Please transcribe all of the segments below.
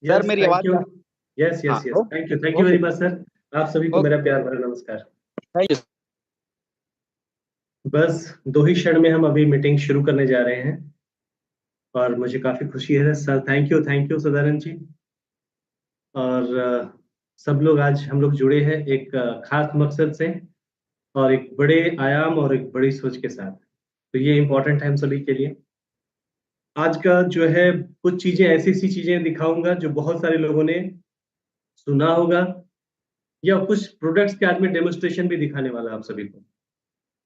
Sir yes, मेरी thank आवाज you. Yes हाँ yes yes, thank you okay very much sir. आप सभी को मेरा ओके प्यार भरा नमस्कार। Thank you. बस 2 ही क्षण में हम अभी मीटिंग शुरू करने जा रहे हैं और मुझे काफी खुशी है sir. Thank you Sadanand ji. और सब लोग आज हम लोग जुड़े हैं एक खास मकसद से और एक बड़े आयाम और एक बड़ी सोच के साथ। तो ये इम्पोर्टेंट है हम सभी के लिए। आज का जो है कुछ चीजें ऐसी ऐसी चीजें दिखाऊंगा जो बहुत सारे लोगों ने सुना होगा, या कुछ प्रोडक्ट्स के आज में डेमोन्स्ट्रेशन भी दिखाने वाला आप सभी को,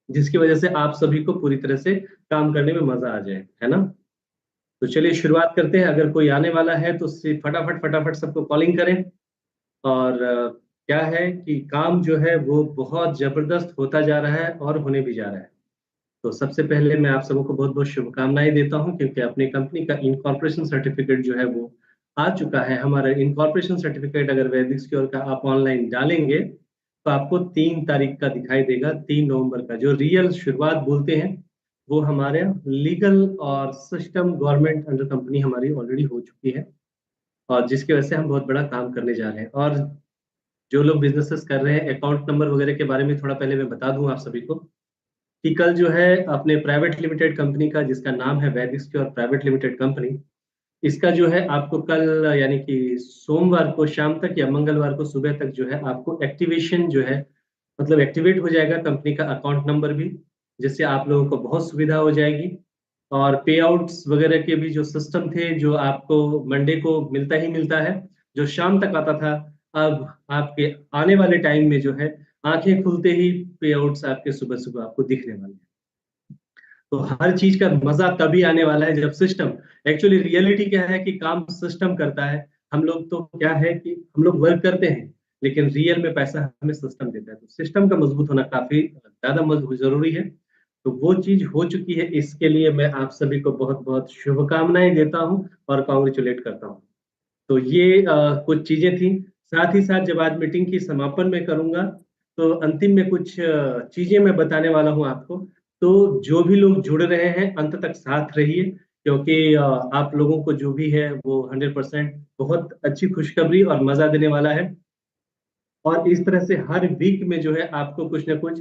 जिसकी वजह से आप सभी को पूरी तरह से काम करने में मजा आ जाए, है ना। तो चलिए शुरुआत करते हैं। अगर कोई आने वाला है तो फटाफट फटाफट सबको कॉलिंग करें। और क्या है कि काम जो है वो बहुत जबरदस्त होता जा रहा है और होने भी जा रहा है। तो सबसे पहले मैं आप सबको बहुत बहुत शुभकामनाएं देता हूं, क्योंकि अपनी कंपनी का इनकॉर्पोरेशन सर्टिफिकेट जो है वो आ चुका है। हमारा इनकॉर्पोरेशन सर्टिफिकेट अगर वैदिक स्क्योर का आप ऑनलाइन डालेंगे तो आपको 3 तारीख का दिखाई देगा, 3 नवंबर का। जो रियल शुरुआत बोलते हैं वो हमारे लीगल और सिस्टम गवर्नमेंट अंडर कंपनी हमारी ऑलरेडी हो चुकी है, और जिसकी वजह से हम बहुत बड़ा काम करने जा रहे हैं। और जो लोग बिजनेसेस कर रहे हैं, अकाउंट नंबर वगैरह के बारे में थोड़ा पहले मैं बता दूं आप सभी को कि कल जो है अपने प्राइवेट लिमिटेड कंपनी का, जिसका नाम है वैदिक स्क्योर प्राइवेट लिमिटेड कंपनी, इसका जो है आपको कल यानी कि सोमवार को शाम तक या मंगलवार को सुबह तक जो है आपको एक्टिवेशन जो है, मतलब एक्टिवेट हो जाएगा कंपनी का अकाउंट नंबर भी, जिससे आप लोगों को बहुत सुविधा हो जाएगी। और पे आउट्स वगैरह के भी जो सिस्टम थे, जो आपको मंडे को मिलता ही मिलता है, जो शाम तक आता था, अब आपके आने वाले टाइम में जो है आंखें खुलते ही पे आउट्स आपके सुबह सुबह आपको दिखने वाले हैं। तो हर चीज का मजा तभी आने वाला है जब सिस्टम, एक्चुअली रियलिटी क्या है कि काम सिस्टम करता है। हम लोग तो क्या है कि हम लोग वर्क करते हैं, लेकिन रियल में पैसा हमें सिस्टम देता है। तो सिस्टम का मजबूत होना काफी ज्यादा मजबूत जरूरी है। तो वो चीज हो चुकी है, इसके लिए मैं आप सभी को बहुत बहुत शुभकामनाएं देता हूँ और कॉन्ग्रेचुलेट करता हूँ। तो ये कुछ चीजें थी। साथ ही साथ जब आज मीटिंग की समापन में करूंगा तो अंतिम में कुछ चीजें मैं बताने वाला हूं आपको। तो जो भी लोग जुड़ रहे हैं अंत तक साथ रहिए, क्योंकि आप लोगों को जो भी है वो 100% बहुत अच्छी खुशखबरी और मजा देने वाला है। और इस तरह से हर वीक में जो है आपको कुछ ना कुछ,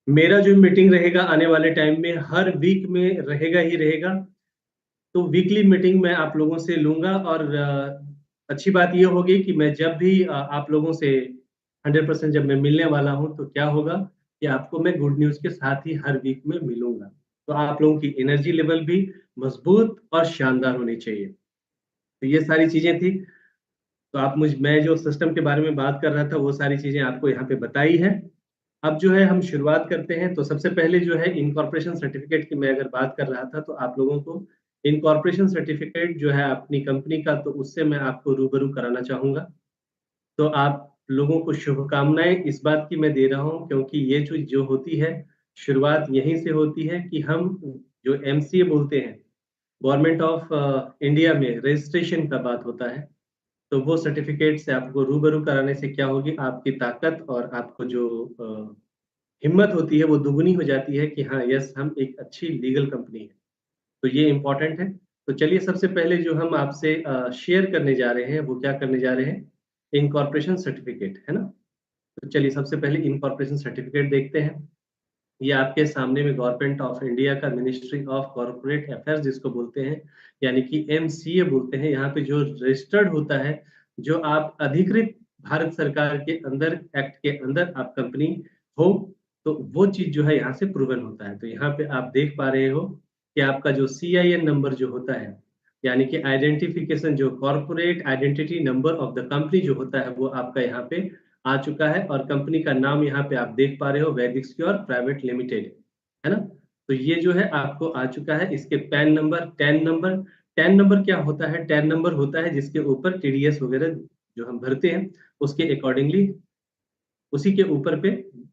मेरा जो मीटिंग रहेगा आने वाले टाइम में हर वीक में रहेगा ही रहेगा। तो वीकली मीटिंग मैं आप लोगों से लूंगा। और अच्छी बात यह होगी कि मैं जब भी आप लोगों से 100% जब मैं मिलने वाला हूं तो क्या होगा कि आपको मैं गुड न्यूज के साथ ही हर वीक में मिलूंगा। तो आप लोगों की एनर्जी लेवल भी मजबूत और शानदार होनी चाहिए। तो ये सारी चीजें थी। तो आप मैं जो सिस्टम के बारे में बात कर रहा था वो सारी चीजें आपको यहाँ पे बताई है। अब जो है हम शुरुआत करते हैं। तो सबसे पहले जो है इनकॉर्पोरेशन सर्टिफिकेट की मैं अगर बात कर रहा था, तो आप लोगों को इनकॉर्पोरेशन सर्टिफिकेट जो है अपनी कंपनी का, तो उससे मैं आपको रूबरू कराना चाहूंगा। तो आप लोगों को शुभकामनाएं इस बात की मैं दे रहा हूं, क्योंकि ये चीज जो होती है शुरुआत यहीं से होती है कि हम जो एमसीए बोलते हैं, गवर्नमेंट ऑफ इंडिया में रजिस्ट्रेशन का बात होता है। तो वो सर्टिफिकेट से आपको रूबरू कराने से क्या होगी, आपकी ताकत और आपको जो हिम्मत होती है वो दुगनी हो जाती है कि हाँ यस, हम एक अच्छी लीगल कंपनी है। तो ये इंपॉर्टेंट है। तो चलिए सबसे पहले जो हम आपसे शेयर करने जा रहे हैं वो क्या करने जा रहे हैं, इनकॉर्पोरेशन सर्टिफिकेट, है ना। तो चलिए सबसे पहले इनकॉर्पोरेशन सर्टिफिकेट देखते हैं। ये आपके सामने में गवर्नमेंट ऑफ इंडिया का मिनिस्ट्री ऑफ कॉर्पोरेट अफेयर्स जिसको बोलते हैं, यानी कि एमसीए बोलते हैं। यहाँ पे जो रजिस्टर्ड होता है, जो आप अधिकृत भारत सरकार के अंदर एक्ट के अंदर आप कंपनी हो, तो वो चीज जो है यहाँ से प्रूवन होता है। तो यहाँ पे आप देख पा रहे हो कि आपका जो सीआईएन नंबर जो होता है, यानी कि आइडेंटिफिकेशन, जो corporate identity number of the company जो होता है, वो आपका यहाँ पे आ चुका है। और कंपनी का नाम यहाँ पे आप देख पा रहे हो, वैदिक स्क्योर प्राइवेट लिमिटेड, है ना। तो ये जो है आपको आ चुका है। इसके पैन नंबर, टैन नंबर क्या होता है, टैन नंबर होता है जिसके ऊपर टीडीएस वगैरह जो हम भरते हैं उसके अकॉर्डिंगली उसी के ऊपर पे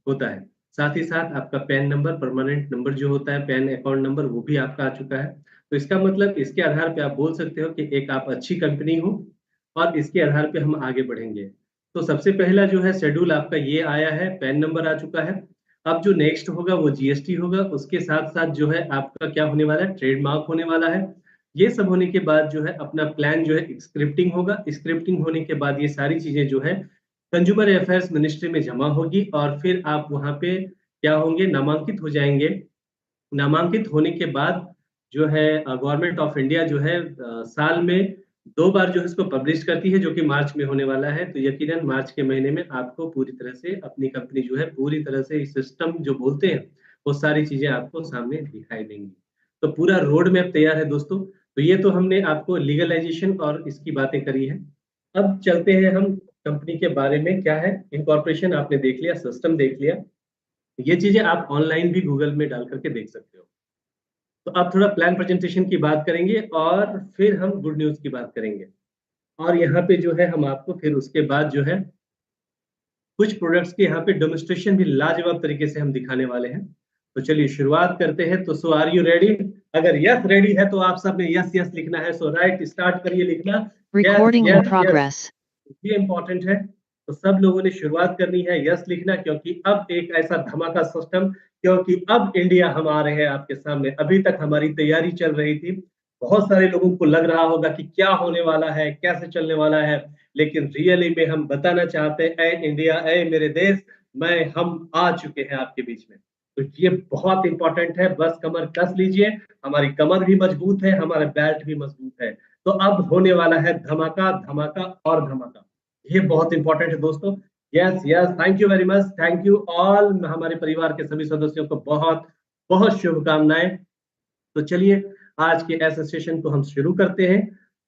होता है। साथ ही साथ आपका पैन नंबर, परमानेंट नंबर जो होता है, पैन अकाउंट नंबर, वो भी आपका आ चुका है। तो इसका मतलब इसके आधार पे आप बोल सकते हो कि एक आप अच्छी कंपनी हो, और इसके आधार पे हम आगे बढ़ेंगे। तो सबसे पहला जो है शेड्यूल आपका ये आया है, पैन नंबर आ चुका है। अब जो नेक्स्ट होगा वो जीएसटी होगा। उसके साथ साथ जो है आपका क्या होने वाला है, ट्रेडमार्क होने वाला है। ये सब होने के बाद जो है अपना प्लान जो है स्क्रिप्टिंग होगा। स्क्रिप्टिंग होने के बाद ये सारी चीजें जो है कंज्यूमर अफेयर्स मिनिस्ट्री में जमा होगी और फिर आप वहां पे क्या होंगे, नामांकित हो जाएंगे। नामांकित होने के बाद जो है गवर्नमेंट ऑफ इंडिया जो है साल में 2 बार जो है इसको पब्लिश करती है, जो कि मार्च में होने वाला है। तो यकीनन मार्च के महीने में आपको पूरी तरह से अपनी कंपनी जो है पूरी तरह से सिस्टम जो बोलते हैं वो सारी चीजें आपको सामने दिखाई देंगी। तो पूरा रोड मैप तैयार है दोस्तों। तो ये तो हमने आपको लीगलाइजेशन और इसकी बातें करी है। अब चलते हैं हम कंपनी के बारे में। क्या है इनकॉर्पोरेशन, आपने देख लिया, सिस्टम देख लिया। ये चीजें आप ऑनलाइन भी गूगल में डाल करके देख सकते हो। तो अब थोड़ा प्लान प्रेजेंटेशन की बात करेंगे और फिर हम गुड न्यूज की बात करेंगे। और यहाँ पे जो है हम आपको फिर उसके बाद जो है कुछ प्रोडक्ट्स के यहाँ पे डेमोन्स्ट्रेशन भी लाजवाब तरीके से हम दिखाने वाले हैं। तो चलिए शुरुआत करते हैं। तो सो आर यू रेडी? अगर यस रेडी है तो आप सब ने यस यस लिखना है। सो राइट, स्टार्ट करिए लिखना। Yes Recording in yes yes, progress. ये इंपॉर्टेंट है। तो सब लोगों ने शुरुआत करनी है यस लिखना, क्योंकि अब एक ऐसा धमाका सिस्टम, क्योंकि अब इंडिया हम आ रहे हैं आपके सामने। अभी तक हमारी तैयारी चल रही थी। बहुत सारे लोगों को लग रहा होगा कि क्या होने वाला है, कैसे चलने वाला है, लेकिन रियली में हम बताना चाहते हैं, ए इंडिया, ए मेरे देश, हम आ चुके हैं आपके बीच में। तो ये बहुत इंपॉर्टेंट है। बस कमर कस लीजिए, हमारी कमर भी मजबूत है, हमारे बेल्ट भी मजबूत है। तो अब होने वाला है धमाका, धमाका और धमाका। ये बहुत इंपॉर्टेंट है दोस्तों। Yes yes, thank you very much, thank you all. हमारे परिवार के सभी सदस्यों को बहुत बहुत शुभकामनाएं। तो चलिए आज के ऐसे सेशन को हम शुरू करते हैं,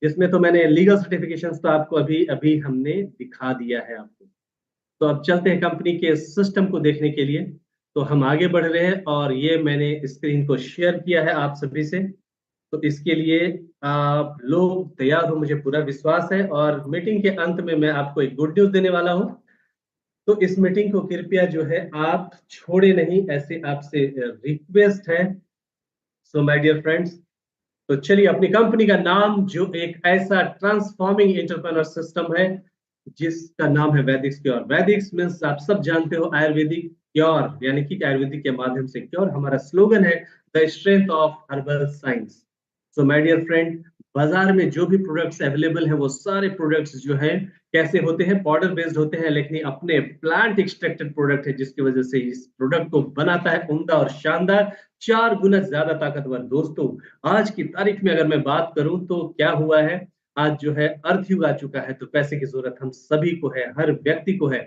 जिसमें तो मैंने लीगल सर्टिफिकेशंस तो आपको अभी अभी हमने दिखा दिया है आपको। तो अब चलते हैं कंपनी के सिस्टम को देखने के लिए। तो हम आगे बढ़ रहे हैं और ये मैंने स्क्रीन को शेयर किया है आप सभी से। तो इसके लिए आप लोग तैयार हो, मुझे पूरा विश्वास है। और मीटिंग के अंत में मैं आपको एक गुड न्यूज देने वाला हूं। तो इस मीटिंग को कृपया जो है आप छोड़े नहीं, ऐसे आपसे रिक्वेस्ट है। सो माय डियर फ्रेंड्स, तो चलिए अपनी कंपनी का नाम, जो एक ऐसा ट्रांसफॉर्मिंग एंटरप्रेन्योर सिस्टम है जिसका नाम है वैदिक्स क्योर। वैदिक्स मींस आप सब जानते हो आयुर्वेदिक क्योर, यानी कि आयुर्वेदिक के माध्यम से क्योर। हमारा स्लोगन है the strength of herbal science. So my dear friend, बाजार में जो भी प्रोडक्ट्स अवेलेबल हैं वो सारे प्रोडक्ट्स जो है कैसे होते हैं, पाउडर बेस्ड होते हैं, लेकिन अपने प्लांट एक्सट्रैक्टेड प्रोडक्ट है, जिसकी वजह से इस प्रोडक्ट को बनाता है उम्दा और शानदार, 4 गुना ज्यादा ताकतवर। दोस्तों आज की तारीख में अगर मैं बात करूं तो क्या हुआ है, आज जो है अर्थ युग आ चुका है। तो पैसे की जरूरत हम सभी को है, हर व्यक्ति को है।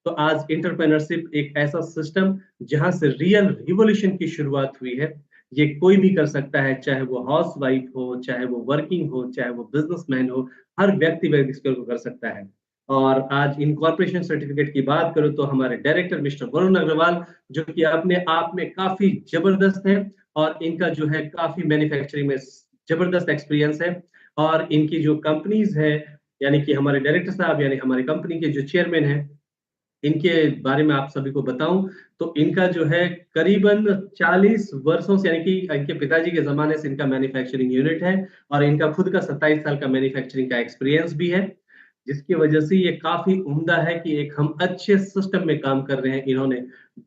तो आज एंटरप्रेन्योरशिप एक ऐसा सिस्टम जहां से रियल रिवॉल्यूशन की शुरुआत हुई है। ये कोई भी कर सकता है, चाहे वो हाउस वाइफ हो, चाहे वो वर्किंग हो, चाहे वो बिजनेसमैन हो, हर व्यक्ति को कर सकता है। और आज इनकॉर्पोरेशन सर्टिफिकेट की बात करूं तो हमारे डायरेक्टर मिस्टर वरुण अग्रवाल, जो कि अपने आप में काफी जबरदस्त है और इनका जो है काफी मैन्युफैक्चरिंग में जबरदस्त एक्सपीरियंस है। और इनकी जो कंपनीज है, यानी कि हमारे डायरेक्टर साहब, यानी हमारी कंपनी के जो चेयरमैन है, इनके बारे में आप सभी को बताऊं तो इनका जो है करीबन 40 वर्षों से, यानी कि इनके पिताजी के जमाने से इनका मैन्युफैक्चरिंग यूनिट है और इनका खुद का 27 साल का मैन्युफैक्चरिंग का एक्सपीरियंस भी है, जिसकी वजह से ये काफी उम्दा है कि एक हम अच्छे सिस्टम में काम कर रहे हैं। इन्होंने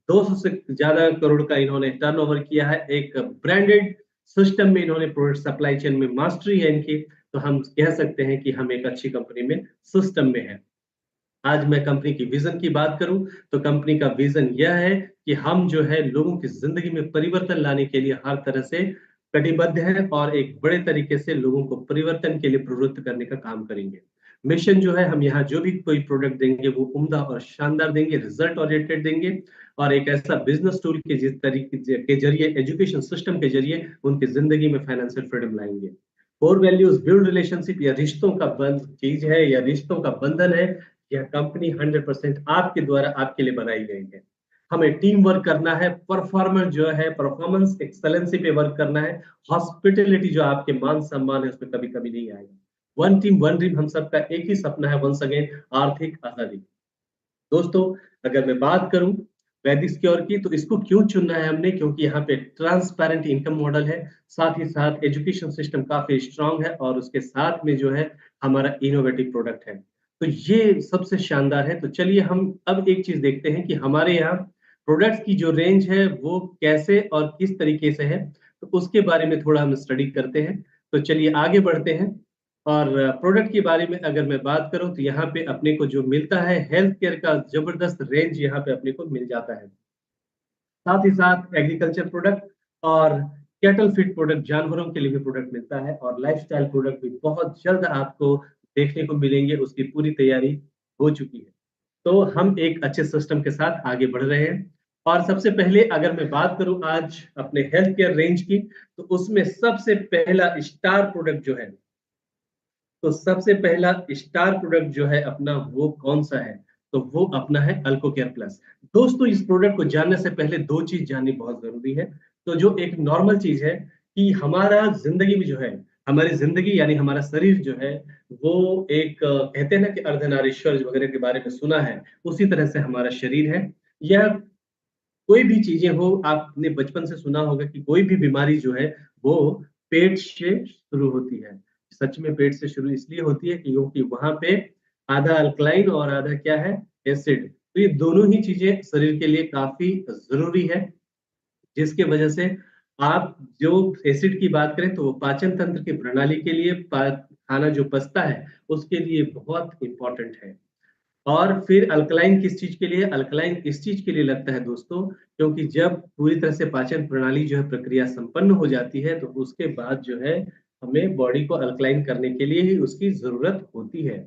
200 से ज्यादा करोड़ का इन्होंने टर्नओवर किया है। एक ब्रांडेड सिस्टम में इन्होंने प्रोडक्ट सप्लाई चेन में मास्टरी है इनकी। तो हम कह सकते हैं कि हम एक अच्छी कंपनी में, सिस्टम में है। आज मैं कंपनी की विजन की बात करूं तो कंपनी का विजन यह है कि हम जो है लोगों की जिंदगी में परिवर्तन लाने के लिए हर तरह से कटिबद्ध हैं और एक बड़े तरीके से लोगों को परिवर्तन के लिए प्रवृत्त करने का काम करेंगे। मिशन जो है, हम यहाँ जो भी कोई प्रोडक्ट देंगे वो उम्दा और शानदार देंगे, रिजल्ट ओरिएंटेड देंगे और एक ऐसा बिजनेस टूल के जिस तरीके के जरिए, एजुकेशन सिस्टम के जरिए उनकी जिंदगी में फाइनेंशियल फ्रीडम लाएंगे। कोर वैल्यूज बिल्ड रिलेशनशिप, या रिश्तों का बंध चीज है, या रिश्तों का बंधन है। यह कंपनी 100% आपके द्वारा आपके लिए बनाई गई है। हमें टीम वर्क करना है, परफॉर्मेंस जो है, परफॉर्मेंस एक्सलेंसी पे वर्क करना है। हॉस्पिटलिटी जो आपके मान सम्मान है उसमें कभी कभी नहीं आएगा। वन टीम वन ड्रीम, हम सबका एक ही सपना है, वंस अगेन आर्थिक आजादी। दोस्तों अगर मैं बात करूं वैदिक सिक्योर की, तो इसको क्यों चुनना है हमने, क्योंकि यहाँ पे ट्रांसपेरेंट इनकम मॉडल है, साथ ही साथ एजुकेशन सिस्टम काफी स्ट्रांग है और उसके साथ में जो है हमारा इनोवेटिव प्रोडक्ट है। तो ये सबसे शानदार है। तो चलिए हम अब एक चीज देखते हैं कि हमारे यहाँ प्रोडक्ट्स की जो रेंज है वो कैसे और किस तरीके से है। तो उसके बारे में थोड़ा हम स्टडी करते हैं। तो चलिए आगे बढ़ते हैं। और प्रोडक्ट के बारे में अगर मैं बात करूं तो यहाँ पे अपने को जो मिलता है हेल्थ केयर का जबरदस्त रेंज यहाँ पे अपने को मिल जाता है। साथ ही साथ एग्रीकल्चर प्रोडक्ट और कैटल फीड प्रोडक्ट, जानवरों के लिए भी प्रोडक्ट मिलता है, और लाइफस्टाइल प्रोडक्ट भी बहुत जल्द आपको देखने को मिलेंगे, उसकी पूरी तैयारी हो चुकी है। तो हम एक अच्छे सिस्टम के साथ आगे बढ़ रहे हैं। और सबसे पहले अगर मैं बात करूं आज अपने हेल्थ केयर रेंज की, तो उसमें सबसे पहला स्टार प्रोडक्ट जो है, तो सबसे पहला स्टार प्रोडक्ट जो है अपना, वो कौन सा है? तो वो अपना है अल्कोकेयर प्लस। दोस्तों, इस प्रोडक्ट को जानने से पहले दो चीज जाननी बहुत जरूरी है। तो जो एक नॉर्मल चीज है कि हमारा जिंदगी में जो है, हमारी जिंदगी यानी हमारा शरीर जो है, वो एक कहते हैं ना कि अर्धनारीश्वर वगैरह के बारे में सुना है, उसी तरह से हमारा शरीर है। यह कोई भी चीजें हो, आपने बचपन से सुना होगा कि कोई भी बीमारी जो है वो पेट से शुरू होती है। सच में पेट से शुरू इसलिए होती है कि क्योंकि वहां पे आधा अल्कलाइन और आधा क्या है, एसिड। तो ये दोनों ही चीजें शरीर के लिए काफी जरूरी है, जिसके वजह से आप जो एसिड की बात करें तो वो पाचन तंत्र की प्रणाली के लिए, खाना जो पचता है उसके लिए बहुत इंपॉर्टेंट है। और फिर अल्कलाइन किस चीज के लिए? अल्कलाइन इस चीज के लिए लगता है दोस्तों, क्योंकि जब पूरी तरह से पाचन प्रणाली जो है प्रक्रिया संपन्न हो जाती है, तो उसके बाद जो है हमें बॉडी को अल्कलाइन करने के लिए ही उसकी जरूरत होती है।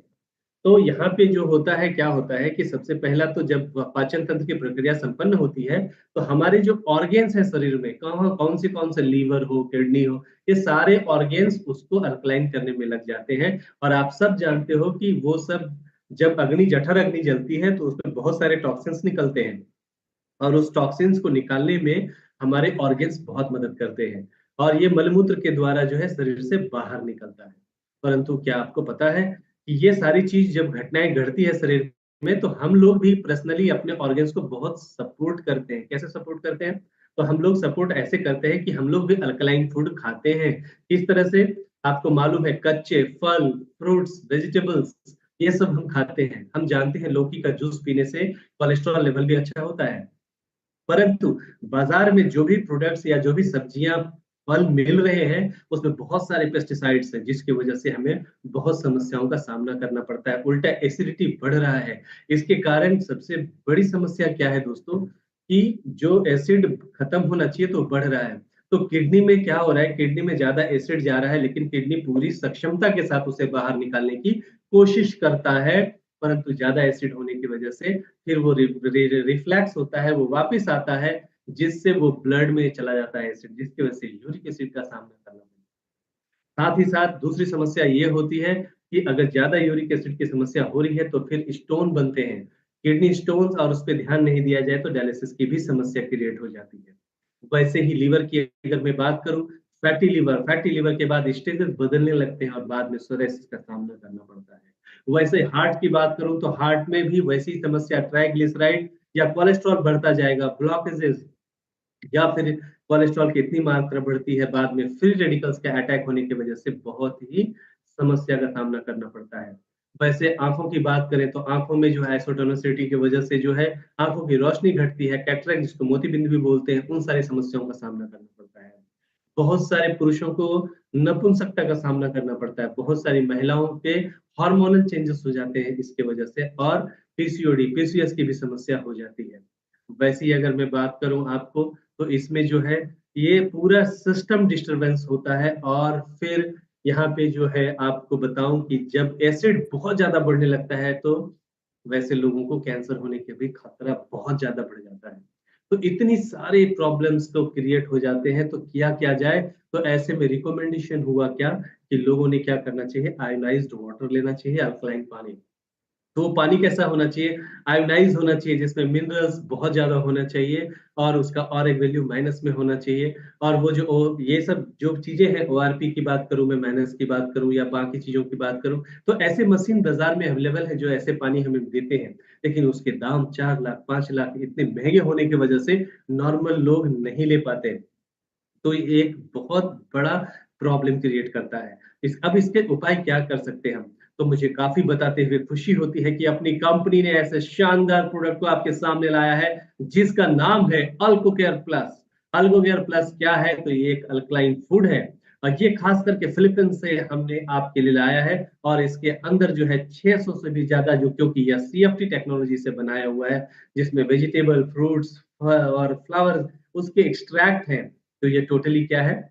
तो यहाँ पे जो होता है, क्या होता है कि सबसे पहला तो जब पाचन तंत्र की प्रक्रिया संपन्न होती है, तो हमारे जो ऑर्गेन्स है शरीर में, कौन से लीवर हो, किडनी हो, ये सारे ऑर्गेन्स उसको अल्कलाइन करने में लग जाते हैं। और आप सब जानते हो कि वो सब जब जठर अग्नि जलती है तो उसमें बहुत सारे टॉक्सिन्स निकलते हैं, और उस टॉक्सिन्स को निकालने में हमारे ऑर्गेन्स बहुत मदद करते हैं, और ये मलमूत्र के द्वारा जो है शरीर से बाहर निकलता है। परंतु क्या आपको पता है कि ये सारी चीज जब घटनाएं घटती है शरीर में, तो हम लोग भी पर्सनली अपने ऑर्गेन्स को बहुत सपोर्ट करते हैं। कैसे सपोर्ट करते हैं? तो हम लोग सपोर्ट ऐसे करते हैं कि हम लोग भी अल्कलाइन फूड खाते हैं। किस तरह से? आपको मालूम है, कच्चे फल, फ्रूट्स, वेजिटेबल्स, ये सब हम खाते हैं। हम जानते हैं लौकी का जूस पीने से कोलेस्ट्रॉल लेवल भी अच्छा होता है। परंतु बाजार में जो भी प्रोडक्ट्स या जो भी सब्जियां, फल मिल रहे हैं, उसमें बहुत सारे पेस्टिसाइड्स हैं, जिसकी वजह से हमें बहुत समस्याओं का सामना करना पड़ता है। उल्टा एसिडिटी बढ़ रहा है। इसके कारण सबसे बड़ी समस्या क्या है दोस्तों, कि जो एसिड खत्म होना चाहिए तो बढ़ रहा है। तो किडनी में क्या हो रहा है, किडनी में ज्यादा एसिड जा रहा है, लेकिन किडनी पूरी सक्षमता के साथ उसे बाहर निकालने की कोशिश करता है, परंतु ज्यादा एसिड होने की वजह से फिर वो रिफ्लैक्स होता है, वो वापस आता है, जिससे वो ब्लड में चला जाता है एसिड, जिसकी वजह से यूरिक एसिड का सामना करना पड़ता है। साथ ही साथ दूसरी समस्या ये होती है कि अगर ज्यादा यूरिक एसिड की समस्या हो रही है तो फिर स्टोन बनते हैं, किडनी स्टोन्स, और उस पर ध्यान नहीं दिया जाए तो डायलिसिस की भी समस्या क्रिएट हो जाती है। वैसे ही लीवर की अगर मैं बात करूं, फैटी लीवर के बाद स्टेजेस बदलने लगते हैं और बाद में सोरेसिस का सामना करना पड़ता है। वैसे हार्ट की बात करूं तो हार्ट में भी वैसी समस्या, ट्राइग्लिसराइड या कोलेस्ट्रॉल बढ़ता जाएगा, ब्लॉकेजेस, या फिर कोलेस्ट्रॉल की इतनी मात्रा बढ़ती है, बाद में फ्री रेडिकल्स का अटैक होने की वजह से बहुत ही समस्या का सामना करना पड़ता है। वैसे आंखों की बात करें तो आंखों में जो है आइसोटोनिसिटी की वजह से जो है आंखों की रोशनी घटती है, कैटरेक्ट जिसको मोतीबिंद भी बोलते हैं, उन सारी समस्याओं का सामना करना पड़ता है। बहुत सारे पुरुषों को नपुंसकता का सामना करना पड़ता है, बहुत सारी महिलाओं के हार्मोनल चेंजेस हो जाते हैं इसके वजह से, और पीसीओडी, पीसीओएस की भी समस्या हो जाती है। वैसे ही अगर मैं बात करूं आपको, तो इसमें जो है ये पूरा सिस्टम डिस्टरबेंस होता है। और फिर यहाँ पे जो है आपको बताऊं कि जब एसिड बहुत ज्यादा बढ़ने लगता है, तो वैसे लोगों को कैंसर होने के भी खतरा बहुत ज्यादा बढ़ जाता है। तो इतनी सारे प्रॉब्लम्स तो क्रिएट हो जाते हैं, तो किया क्या जाए? तो ऐसे में रिकमेंडेशन हुआ क्या, कि लोगों ने क्या करना चाहिए, आयोनाइज्ड वाटर लेना चाहिए, अल्कलाइन पानी। तो वो पानी कैसा होना चाहिए? आयोनाइज़ होना चाहिए, जिसमें मिनरल्स बहुत ज़्यादा होना चाहिए, और उसका एक वैल्यू माइनस में होना चाहिए। और वो जो ये सब जो चीज़ें हैं, ओआरपी की बात करूँ मैं, माइनस की बात करूँ या बाकी चीज़ों की बात करूँ, तो ऐसे मशीन बाज़ार में अवेलेबल है जो ऐसे पानी हमें देते हैं। लेकिन उसके दाम 4 लाख, 5 लाख इतने महँगे होने की वजह से नॉर्मल लोग नहीं ले पाते। तो ये एक बहुत बड़ा प्रॉब्लम क्रिएट करता है। अब इसके उपाय क्या कर सकते हैं हम? तो मुझे काफ़ी बताते हुए खुशी होती है कि अपनी कंपनी ने ऐसे शानदार प्रोडक्ट को आपके सामने लाया है, जिसका नाम है अल्कोकेयर प्लस। अल्कोकेयर प्लस क्या है? तो ये एक अल्कलाइन फूड है, और ये खास करके फिलीपींस से हमने आपके लिए लाया है और इसके अंदर जो है 600 से भी ज्यादा, जो क्योंकि यह सीएफटी टेक्नोलॉजी से बनाया हुआ है, जिसमें वेजिटेबल, फ्रूट्स और फ्लावर उसके एक्सट्रैक्ट हैं। तो ये टोटली क्या है,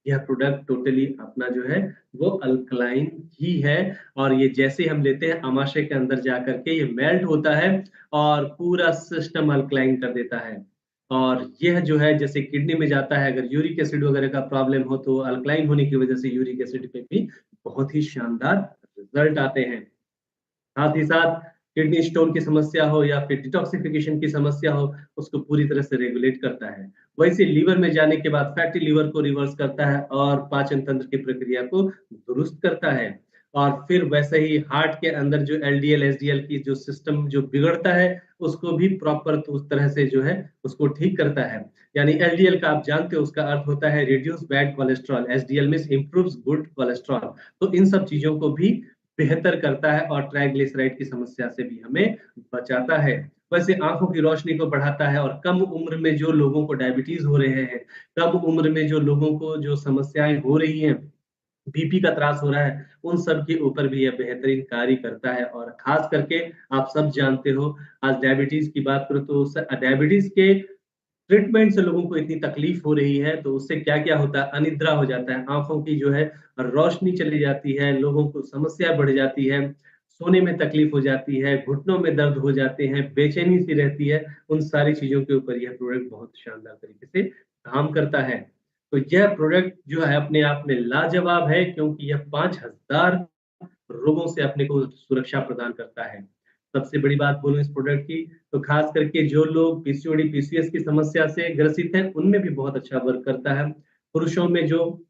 यह प्रोडक्ट टोटली अपना जो है वो अल्कलाइन ही है। और ये जैसे हम लेते हैं आमाशय के अंदर जा करके ये मेल्ट होता है और पूरा सिस्टम अल्कलाइन कर देता है। और यह जो है जैसे किडनी में जाता है, अगर यूरिक एसिड वगैरह का प्रॉब्लम हो तो अल्कलाइन होने की वजह से यूरिक एसिड पे भी बहुत ही शानदार रिजल्ट आते हैं। साथ ही साथ किडनी स्टोन की समस्या हो या फिर डिटॉक्सिफिकेशन की समस्या हो, उसको पूरी तरह से रेगुलेट करता है। वैसे लीवर में जाने के बाद फैटी लीवर को रिवर्स करता है और पाचन तंत्र की प्रक्रिया को दुरुस्त करता है। और फिर वैसे ही हार्ट के अंदर जो एलडीएल एसडीएल की जो सिस्टम जो बिगड़ता है, उसको भी प्रॉपर उस तरह से जो है उसको ठीक करता है। यानी एलडीएल का आप जानते हो उसका अर्थ होता है reduce bad cholesterol, SDL means improves good cholesterol. तो इन सब चीजों को भी बेहतर करता है और ट्राइग्लिसराइड की समस्या से भी हमें बचाता है। वैसे आंखों की रोशनी को बढ़ाता है और कम उम्र में जो लोगों को डायबिटीज हो रहे हैं, कम उम्र में जो लोगों को जो समस्याएं हो रही हैं, बीपी का त्रास हो रहा है, उन सब के ऊपर भी यह बेहतरीन कार्य करता है। और खास करके आप सब जानते हो, आज डायबिटीज की बात करो तो डायबिटीज के ट्रीटमेंट से लोगों को इतनी तकलीफ हो रही है, तो उससे क्या-क्या होता है, अनिद्रा हो जाता है, आँखों की जो है रोशनी चली जाती है, लोगों को समस्या बढ़ जाती है, सोने में तकलीफ हो जाती है, घुटनों में दर्द हो जाते हैं, बेचैनी सी रहती है, उन सारी चीज़ों के ऊपर यह प्रोडक्ट बहुत शानदार तरीके से काम करता है। तो यह प्रोडक्ट जो है अपने आप में लाजवाब है, क्योंकि यह 5000 रोगों से अपने को सुरक्षा प्रदान करता है। सबसे बड़ी बात बोलूँ इस प्रोडक्ट की, तो खास करके जो लोग पीसीओडी, पीसीएस की समस्या से ग्रसित हैं, उनमें भी बहुत अच्छा वर्क करता है। पुरुषों में जो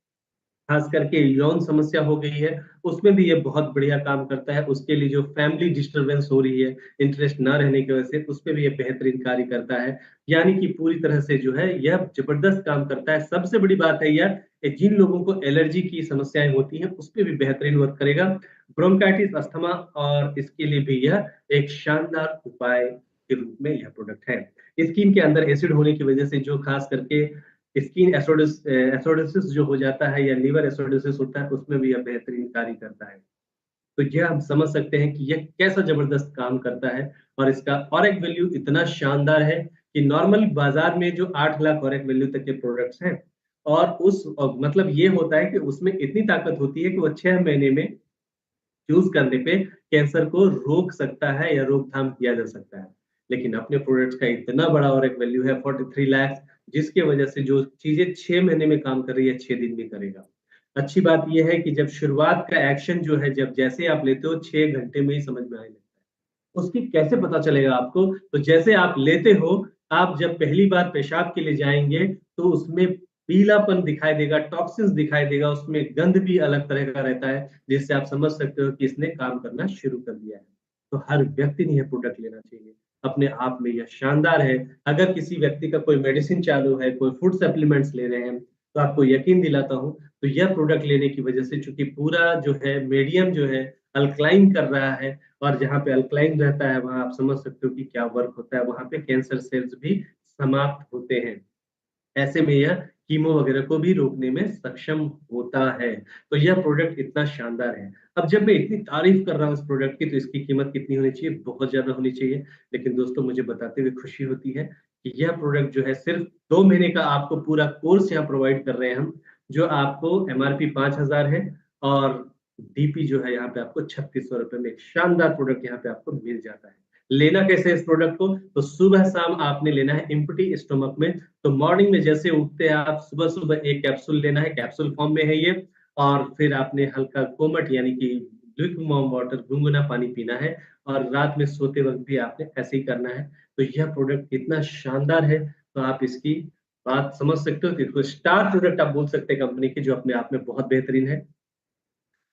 खास करके यौन समस्या हो गई है, उसमें भी ये बहुत बढ़िया काम करता है। उसके लिए जो फैमिली डिस्टर्बेंस हो रही है, इंटरेस्ट ना रहने की वजह से, उसपे भी ये बेहतरीन कार्य करता है। यानी कि पूरी तरह से जो है यह जबरदस्त काम करता है। सबसे बड़ी बात है यह कि जिन लोगों को एलर्जी की समस्याएँ होती हैं, उसपे भी बेहतरीन वर्क करेगा। ब्रोंकाइटिस, अस्थमा और इसके लिए भी यह एक शानदार उपाय के रूप में यह प्रोडक्ट है। स्किन के अंदर एसिड होने की वजह से जो खास करके स्किन एसोडिसिस जो हो जाता है या लिवर एसोडिसिस होता है, उसमें भी यह बेहतरीन कार्य करता है। तो यह हम समझ सकते हैं कि यह कैसा जबरदस्त काम करता है। और इसका ऑरेक वैल्यू इतना शानदार है कि नॉर्मल बाजार में जो 8 लाख ऑरेक वैल्यू तक के प्रोडक्ट्स हैं, और मतलब ये होता है कि उसमें इतनी ताकत होती है कि वो 6 महीने में यूज़ करने पे कैंसर को रोक सकता है या रोकथाम किया जा सकता है। लेकिन अपने प्रोडक्ट्स का इतना बड़ा और एक वैल्यू है 43 लाख, जिसकी वजह से जो चीज़ें 6 महीने में काम कर रही है, 6 दिन में करेगा। अच्छी बात ये है कि जब शुरुआत का एक्शन जो है, जब जैसे आप लेते हो 6 घंटे में ही समझ में आने लगता है। उसकी कैसे पता चलेगा आपको? तो जैसे आप लेते हो, आप जब पहली बार पेशाब के लिए जाएँगे, तो उसमें पीलापन दिखाई देगा, टॉक्सिन्स दिखाई देगा, उसमें गंध भी अलग तरह का रहता है, जिससे आप समझ सकते हो कि इसने काम करना शुरू कर दिया है। तो हर व्यक्ति ने यह प्रोडक्ट लेना चाहिए। अपने आप में यह शानदार है। अगर किसी व्यक्ति का कोई मेडिसिन चालू है, कोई फूड सप्लीमेंट्स ले रहे हैं, तो आपको यकीन दिलाता हूँ, तो यह प्रोडक्ट लेने की वजह से, चूँकि पूरा जो है मीडियम जो है अल्कलाइन कर रहा है, और जहाँ पे अल्कलाइन रहता है, वहाँ आप समझ सकते हो कि क्या वर्क होता है, वहाँ पे कैंसर सेल्स भी समाप्त होते हैं। ऐसे में यह कीमो वगैरह को भी रोकने में सक्षम होता है। तो यह प्रोडक्ट इतना शानदार है। अब जब मैं इतनी तारीफ़ कर रहा हूँ इस प्रोडक्ट की, तो इसकी कीमत कितनी होनी चाहिए? बहुत ज़्यादा होनी चाहिए। लेकिन दोस्तों, मुझे बताते हुए खुशी होती है कि यह प्रोडक्ट जो है सिर्फ़ 2 महीने का आपको पूरा कोर्स यहाँ प्रोवाइड कर रहे हैं हम, जो आपको एमआरपी 5000 है, और डीपी जो है यहाँ पे आपको ₹3600 में एक शानदार प्रोडक्ट यहाँ पे आपको मिल जाता है। लेना कैसे है इस प्रोडक्ट को? तो सुबह-शाम आपने लेना है एम्प्टी स्टमक में। तो मॉर्निंग में जैसे उठते हैं आप, सुबह-सुबह एक कैप्सूल लेना है, कैप्सूल फॉर्म में है ये। और फिर आपने हल्का कोमट यानी कि ल्यूकवार्म वाटर, गुनगुना पानी पीना है, और रात में सोते वक़्त भी आपने ऐसे ही करना है। तो यह प्रोडक्ट इतना शानदार है, तो आप इसकी बात समझ सकते हो कि इसको स्टार प्रोडक्ट आप बोल सकते हैं कंपनी की, जो अपने आप में बहुत बेहतरीन है।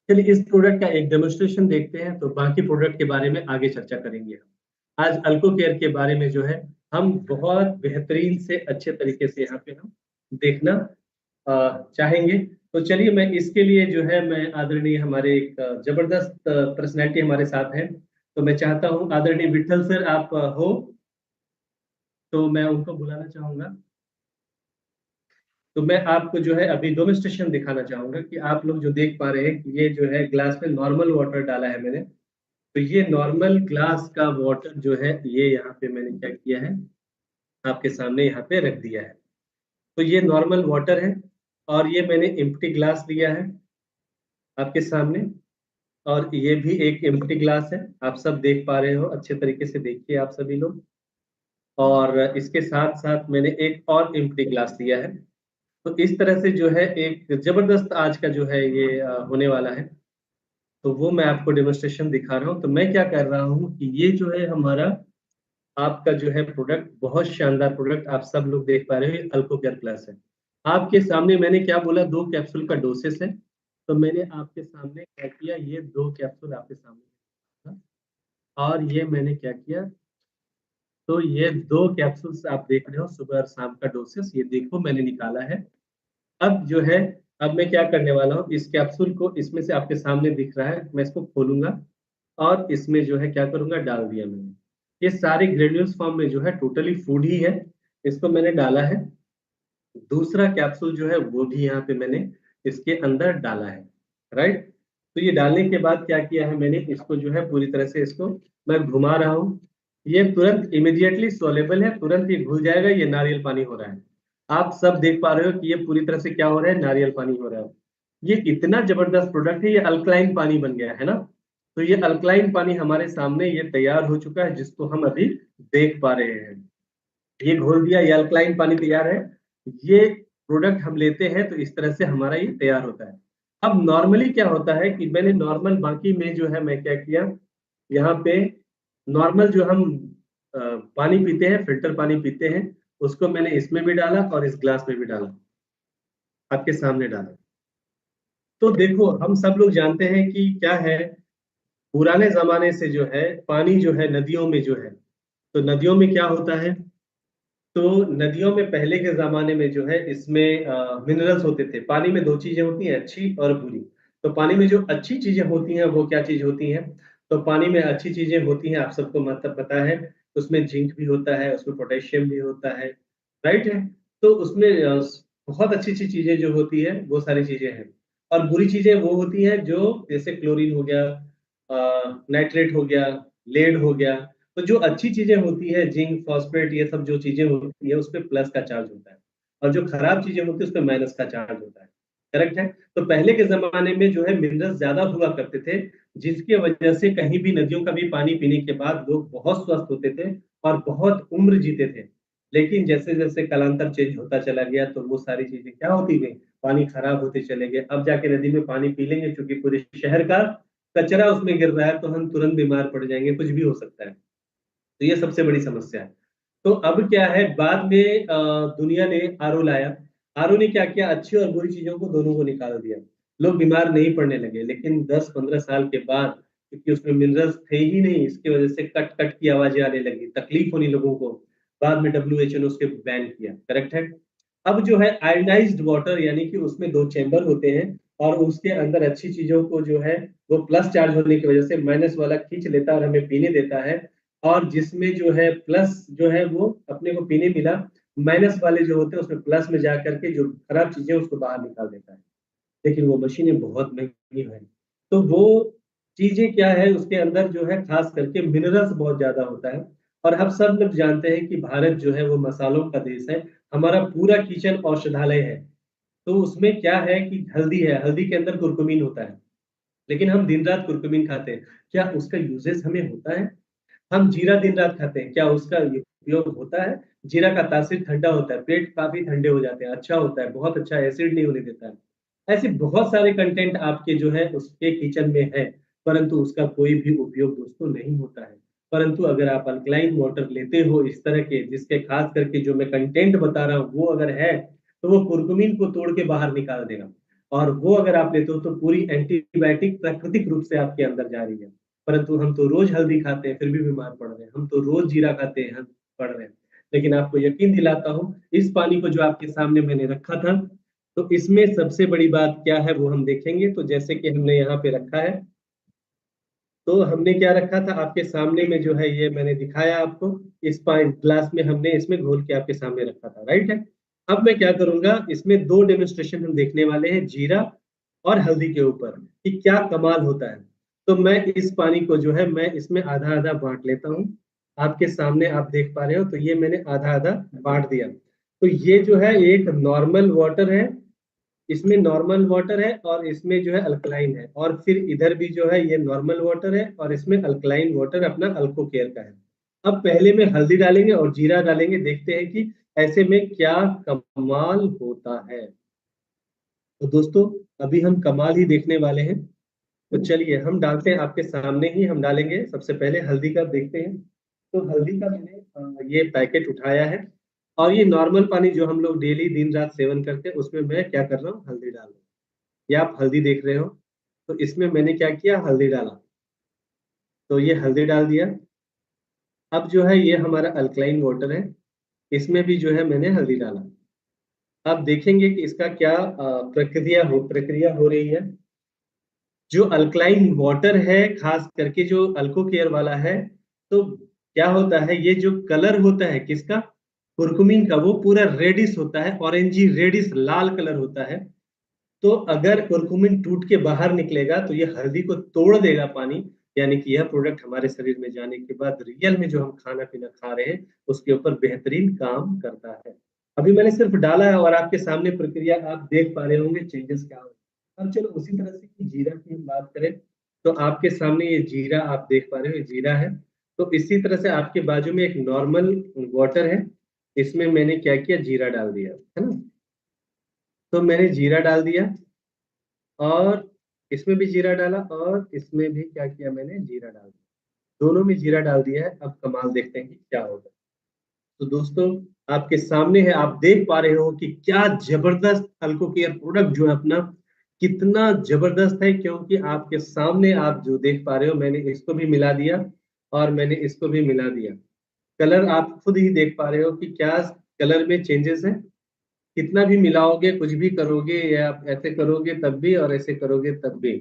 चलिए इस प्रोडक्ट का एक डेमोन्स्ट्रेशन देखते हैं, तो बाकी प्रोडक्ट के बारे में आगे चर्चा करेंगे हम। आज अल्को केयर के बारे में जो है, हम बहुत बेहतरीन से अच्छे तरीके से यहाँ पे हम देखना चाहेंगे। तो चलिए मैं इसके लिए जो है, मैं आदरणीय हमारे एक जबरदस्त पर्सनैलिटी हमारे साथ हैं। तो मैं चाहता हूँ आदरणीय विट्ठल सर आप हो, तो मैं उनको बुलाना चाहूँगा। तो मैं आपको जो है अभी डेमोंस्ट्रेशन दिखाना चाहूंगा कि आप लोग जो देख पा रहे हैं कि ये जो है ग्लास में नॉर्मल वाटर डाला है मैंने। तो ये नॉर्मल ग्लास का वाटर जो है ये यहाँ पे मैंने क्या किया है, आपके सामने यहाँ पे रख दिया है। तो ये नॉर्मल वाटर है और ये मैंने एम्प्टी ग्लास लिया है आपके सामने, और ये भी एक एम्प्टी ग्लास है। आप सब देख पा रहे हो, अच्छे तरीके से देखिए आप सभी लोग। और इसके साथ साथ मैंने एक और एम्प्टी ग्लास लिया है। तो इस तरह से जो है एक जबरदस्त आज का जो है ये होने वाला है। तो वो मैं आपको डेमोन्स्ट्रेशन दिखा रहा हूँ। तो मैं क्या कर रहा हूँ कि ये जो है हमारा आपका जो है प्रोडक्ट, बहुत शानदार प्रोडक्ट आप सब लोग देख पा रहे हो, ये अल्कोकेयर प्लस है। आपके सामने मैंने क्या बोला, 2 कैप्सूल का डोसेस है। तो मैंने आपके सामने क्या किया, ये 2 कैप्सूल आपके सामने रखा, और ये मैंने क्या किया, तो ये 2 कैप्सूल्स आप देख रहे हो, सुबह और शाम का डोसेस, ये देखो मैंने निकाला है। अब जो है, अब मैं क्या करने वाला हूँ, इस कैप्सूल को इसमें से आपके सामने दिख रहा है, मैं इसको खोलूंगा और इसमें जो है क्या करूंगा, डाल दिया मैंने। ये सारे ग्रेन्यूल्स फॉर्म में जो है टोटली फूड ही है, इसको मैंने डाला है। दूसरा कैप्सूल जो है वो भी यहाँ पे मैंने इसके अंदर डाला है, राइट। तो ये डालने के बाद क्या किया है मैंने, इसको जो है पूरी तरह से इसको मैं घुमा रहा हूँ। ये तुरंत इमीडिएटली सोलेबल है, तुरंत ये घुल जाएगा, ये नारियल पानी हो रहा है। आप सब देख पा रहे हो कि ये पूरी तरह से क्या हो रहा है, नारियल पानी हो रहा है। ये इतना जबरदस्त प्रोडक्ट है, ये अल्कलाइन पानी बन गया है ना। तो ये अल्कलाइन पानी हमारे सामने ये तैयार हो चुका है, जिसको हम अभी देख पा रहे हैं। ये घोल दिया, ये अल्कलाइन पानी तैयार है। ये प्रोडक्ट हम लेते हैं तो इस तरह से हमारा ये तैयार होता है। अब नॉर्मली क्या होता है कि मैंने नॉर्मल बाकी में जो है मैं क्या किया, यहाँ पे नॉर्मल जो हम पानी पीते हैं, फिल्टर पानी पीते हैं, उसको मैंने इसमें भी डाला और इस ग्लास में भी डाला, आपके सामने डाला। तो देखो, हम सब लोग जानते हैं कि क्या है, पुराने जमाने से जो है पानी जो है नदियों में जो है, तो नदियों में क्या होता है, तो नदियों में पहले के जमाने में जो है इसमें मिनरल्स होते थे। पानी में 2 चीजें होती हैं, अच्छी और बुरी। तो पानी में जो अच्छी चीजें होती हैं वो क्या चीज होती हैं, तो पानी में अच्छी चीजें होती हैं, आप सबको मतलब पता है। उसमें जिंक भी होता है, उसमें पोटेशियम भी होता है, राइट है। तो उसमें बहुत अच्छी अच्छी चीजें जो होती है वो सारी चीजें हैं। और बुरी चीजें वो होती हैं जो जैसे क्लोरीन हो गया, नाइट्रेट हो गया, लेड हो गया। तो जो अच्छी चीजें होती है, जिंक, फॉस्फेट, ये सब जो चीजें होती है उस पे प्लस का चार्ज होता है, और जो खराब चीजें होती है उस पे माइनस का चार्ज होता है, करेक्ट है। तो पहले के जमाने में जो है मिनरल्स ज्यादा हुआ करते थे, जिसकी वजह से कहीं भी नदियों का भी पानी पीने के बाद लोग बहुत स्वस्थ होते थे और बहुत उम्र जीते थे। लेकिन जैसे जैसे कालांतर चेंज होता चला गया तो वो सारी चीजें क्या होती गई, पानी खराब होते चले गए। अब जाके नदी में पानी पी लेंगे, क्योंकि पूरे शहर का कचरा उसमें गिर रहा है, तो हम तुरंत बीमार पड़ जाएंगे, कुछ भी हो सकता है। तो ये सबसे बड़ी समस्या है। तो अब क्या है, बाद में दुनिया ने आरओ लाया। आरओ ने क्या किया, अच्छी और बुरी चीजों को दोनों को निकाल दिया। लोग बीमार नहीं पड़ने लगे। लेकिन 10-15 साल के बाद, क्योंकि उसमें मिनरल्स थे ही नहीं, इसकी वजह से कट कट की आवाजें आने लगी, तकलीफ होनी लोगों को। बाद में डब्ल्यूएचओ ने उसके बैन किया, करेक्ट है। अब जो है आयोनाइज्ड वाटर, यानी कि उसमें 2 चैम्बर होते हैं, और उसके अंदर अच्छी चीजों को जो है वो प्लस चार्ज होने की वजह से माइनस वाला खींच लेता है और हमें पीने देता है। और जिसमें जो है प्लस जो है वो अपने को पीने मिला, माइनस वाले जो होते हैं उसमें प्लस में जा करके जो खराब चीजें उसको बाहर निकाल देता है। लेकिन वो मशीनें बहुत महंगी है। तो वो चीजें क्या है, उसके अंदर जो है खास करके मिनरल्स बहुत ज्यादा होता है। और हम सब लोग जानते हैं कि भारत जो है वो मसालों का देश है। हमारा पूरा किचन औषधालय है। तो उसमें क्या है कि हल्दी है, हल्दी के अंदर कुरकुमीन होता है। लेकिन हम दिन रात कुरकुमीन खाते हैं, क्या उसका यूजेस हमें होता है? हम जीरा दिन रात खाते हैं, क्या उसका उपयोग होता है? जीरा का तासीर ठंडा होता है, पेट काफी ठंडे हो जाते हैं, अच्छा होता है, बहुत अच्छा, एसिड नहीं होने देता है। ऐसे बहुत सारे कंटेंट आपके जो है उसके किचन में है, परंतु उसका कोई भी उपयोग दोस्तों नहीं होता है। परंतु अगर आप अल्कलाइन वाटर लेते हो इस तरह के, जिसके खास करके जो मैं कंटेंट बता रहा हूँ वो अगर है, तो वो कुर्कुमीन को तोड़ के बाहर निकाल देगा। और वो अगर आप लेते हो तो पूरी एंटीबायोटिक प्राकृतिक रूप से आपके अंदर जा रही है। परंतु हम तो रोज हल्दी खाते हैं फिर भी बीमार पड़ रहे हैं, हम तो रोज जीरा खाते हैं, हम पड़ रहे हैं। लेकिन आपको यकीन दिलाता हूँ, इस पानी को जो आपके सामने मैंने रखा था, तो इसमें सबसे बड़ी बात क्या है वो हम देखेंगे। तो जैसे कि हमने यहाँ पे रखा है, तो हमने क्या रखा था आपके सामने में जो है, ये मैंने दिखाया आपको। इस पानी ग्लास में हमने इसमें घोल के आपके सामने रखा था, राइट है। अब मैं क्या करूंगा, इसमें दो डेमोन्स्ट्रेशन हम देखने वाले हैं, जीरा और हल्दी के ऊपर, कि क्या कमाल होता है। तो मैं इस पानी को जो है मैं इसमें आधा आधा बांट लेता हूँ। आपके सामने आप देख पा रहे हो, तो ये मैंने आधा आधा बांट दिया। तो ये जो है एक नॉर्मल वाटर है, इसमें नॉर्मल वाटर है और इसमें जो है अल्कलाइन है, और फिर इधर भी जो है ये नॉर्मल वाटर है और इसमें अल्कलाइन वाटर अपना अल्को केयर का है। अब पहले में हल्दी डालेंगे और जीरा डालेंगे, देखते हैं कि ऐसे में क्या कमाल होता है। तो दोस्तों, अभी हम कमाल ही देखने वाले हैं। तो चलिए हम डालते हैं, आपके सामने ही हम डालेंगे। सबसे पहले हल्दी का देखते हैं। तो हल्दी का मैंने ये पैकेट उठाया है, और ये नॉर्मल पानी जो हम लोग डेली दिन रात सेवन करते हैं, उसमें मैं क्या कर रहा हूँ, हल्दी डाल रहा हूँ। ये आप हल्दी देख रहे हो, तो इसमें मैंने क्या किया, हल्दी डाला। तो ये हल्दी डाल दिया। अब जो है ये हमारा अल्कलाइन वाटर है, इसमें भी जो है मैंने हल्दी डाला। अब देखेंगे कि इसका क्या प्रक्रिया हो रही है। जो अल्कलाइन वाटर है, खास करके जो अल्को केयर वाला है, तो क्या होता है, ये जो कलर होता है किसका, कुरकुमीन का, वो पूरा रेडिश होता है, ऑरेंजी रेडिश लाल कलर होता है। तो अगर कुरकुमिन टूट के बाहर निकलेगा तो ये हल्दी को तोड़ देगा पानी, यानी कि यह प्रोडक्ट हमारे शरीर में जाने के बाद रियल में जो हम खाना पीना खा रहे हैं उसके ऊपर बेहतरीन काम करता है। अभी मैंने सिर्फ डाला है और आपके सामने प्रक्रिया आप देख पा रहे होंगे चेंजेस क्या हो रहे हैं। अब चलो उसी तरह से कि जीरा की हम बात करें, तो आपके सामने ये जीरा आप देख पा रहे हो, ये जीरा है। तो इसी तरह से आपके बाजू में एक नॉर्मल वाटर है, इसमें मैंने क्या किया, जीरा डाल दिया, है ना। तो मैंने जीरा डाल दिया, और इसमें भी जीरा डाला, और इसमें भी क्या किया, मैंने जीरा डाल दिया। दोनों में जीरा डाल दिया है। अब कमाल देखते हैं कि क्या होगा। तो दोस्तों, आपके सामने है, आप देख पा रहे हो कि क्या जबरदस्त अल्को केयर प्रोडक्ट जो है अपना, कितना जबरदस्त है। क्योंकि आपके सामने आप जो देख पा रहे हो, मैंने इसको भी मिला दिया और मैंने इसको भी मिला दिया। कलर आप खुद ही देख पा रहे हो कि क्या कलर में चेंजेस है। कितना भी मिलाओगे, कुछ भी करोगे, या आप ऐसे करोगे तब भी और ऐसे करोगे तब भी,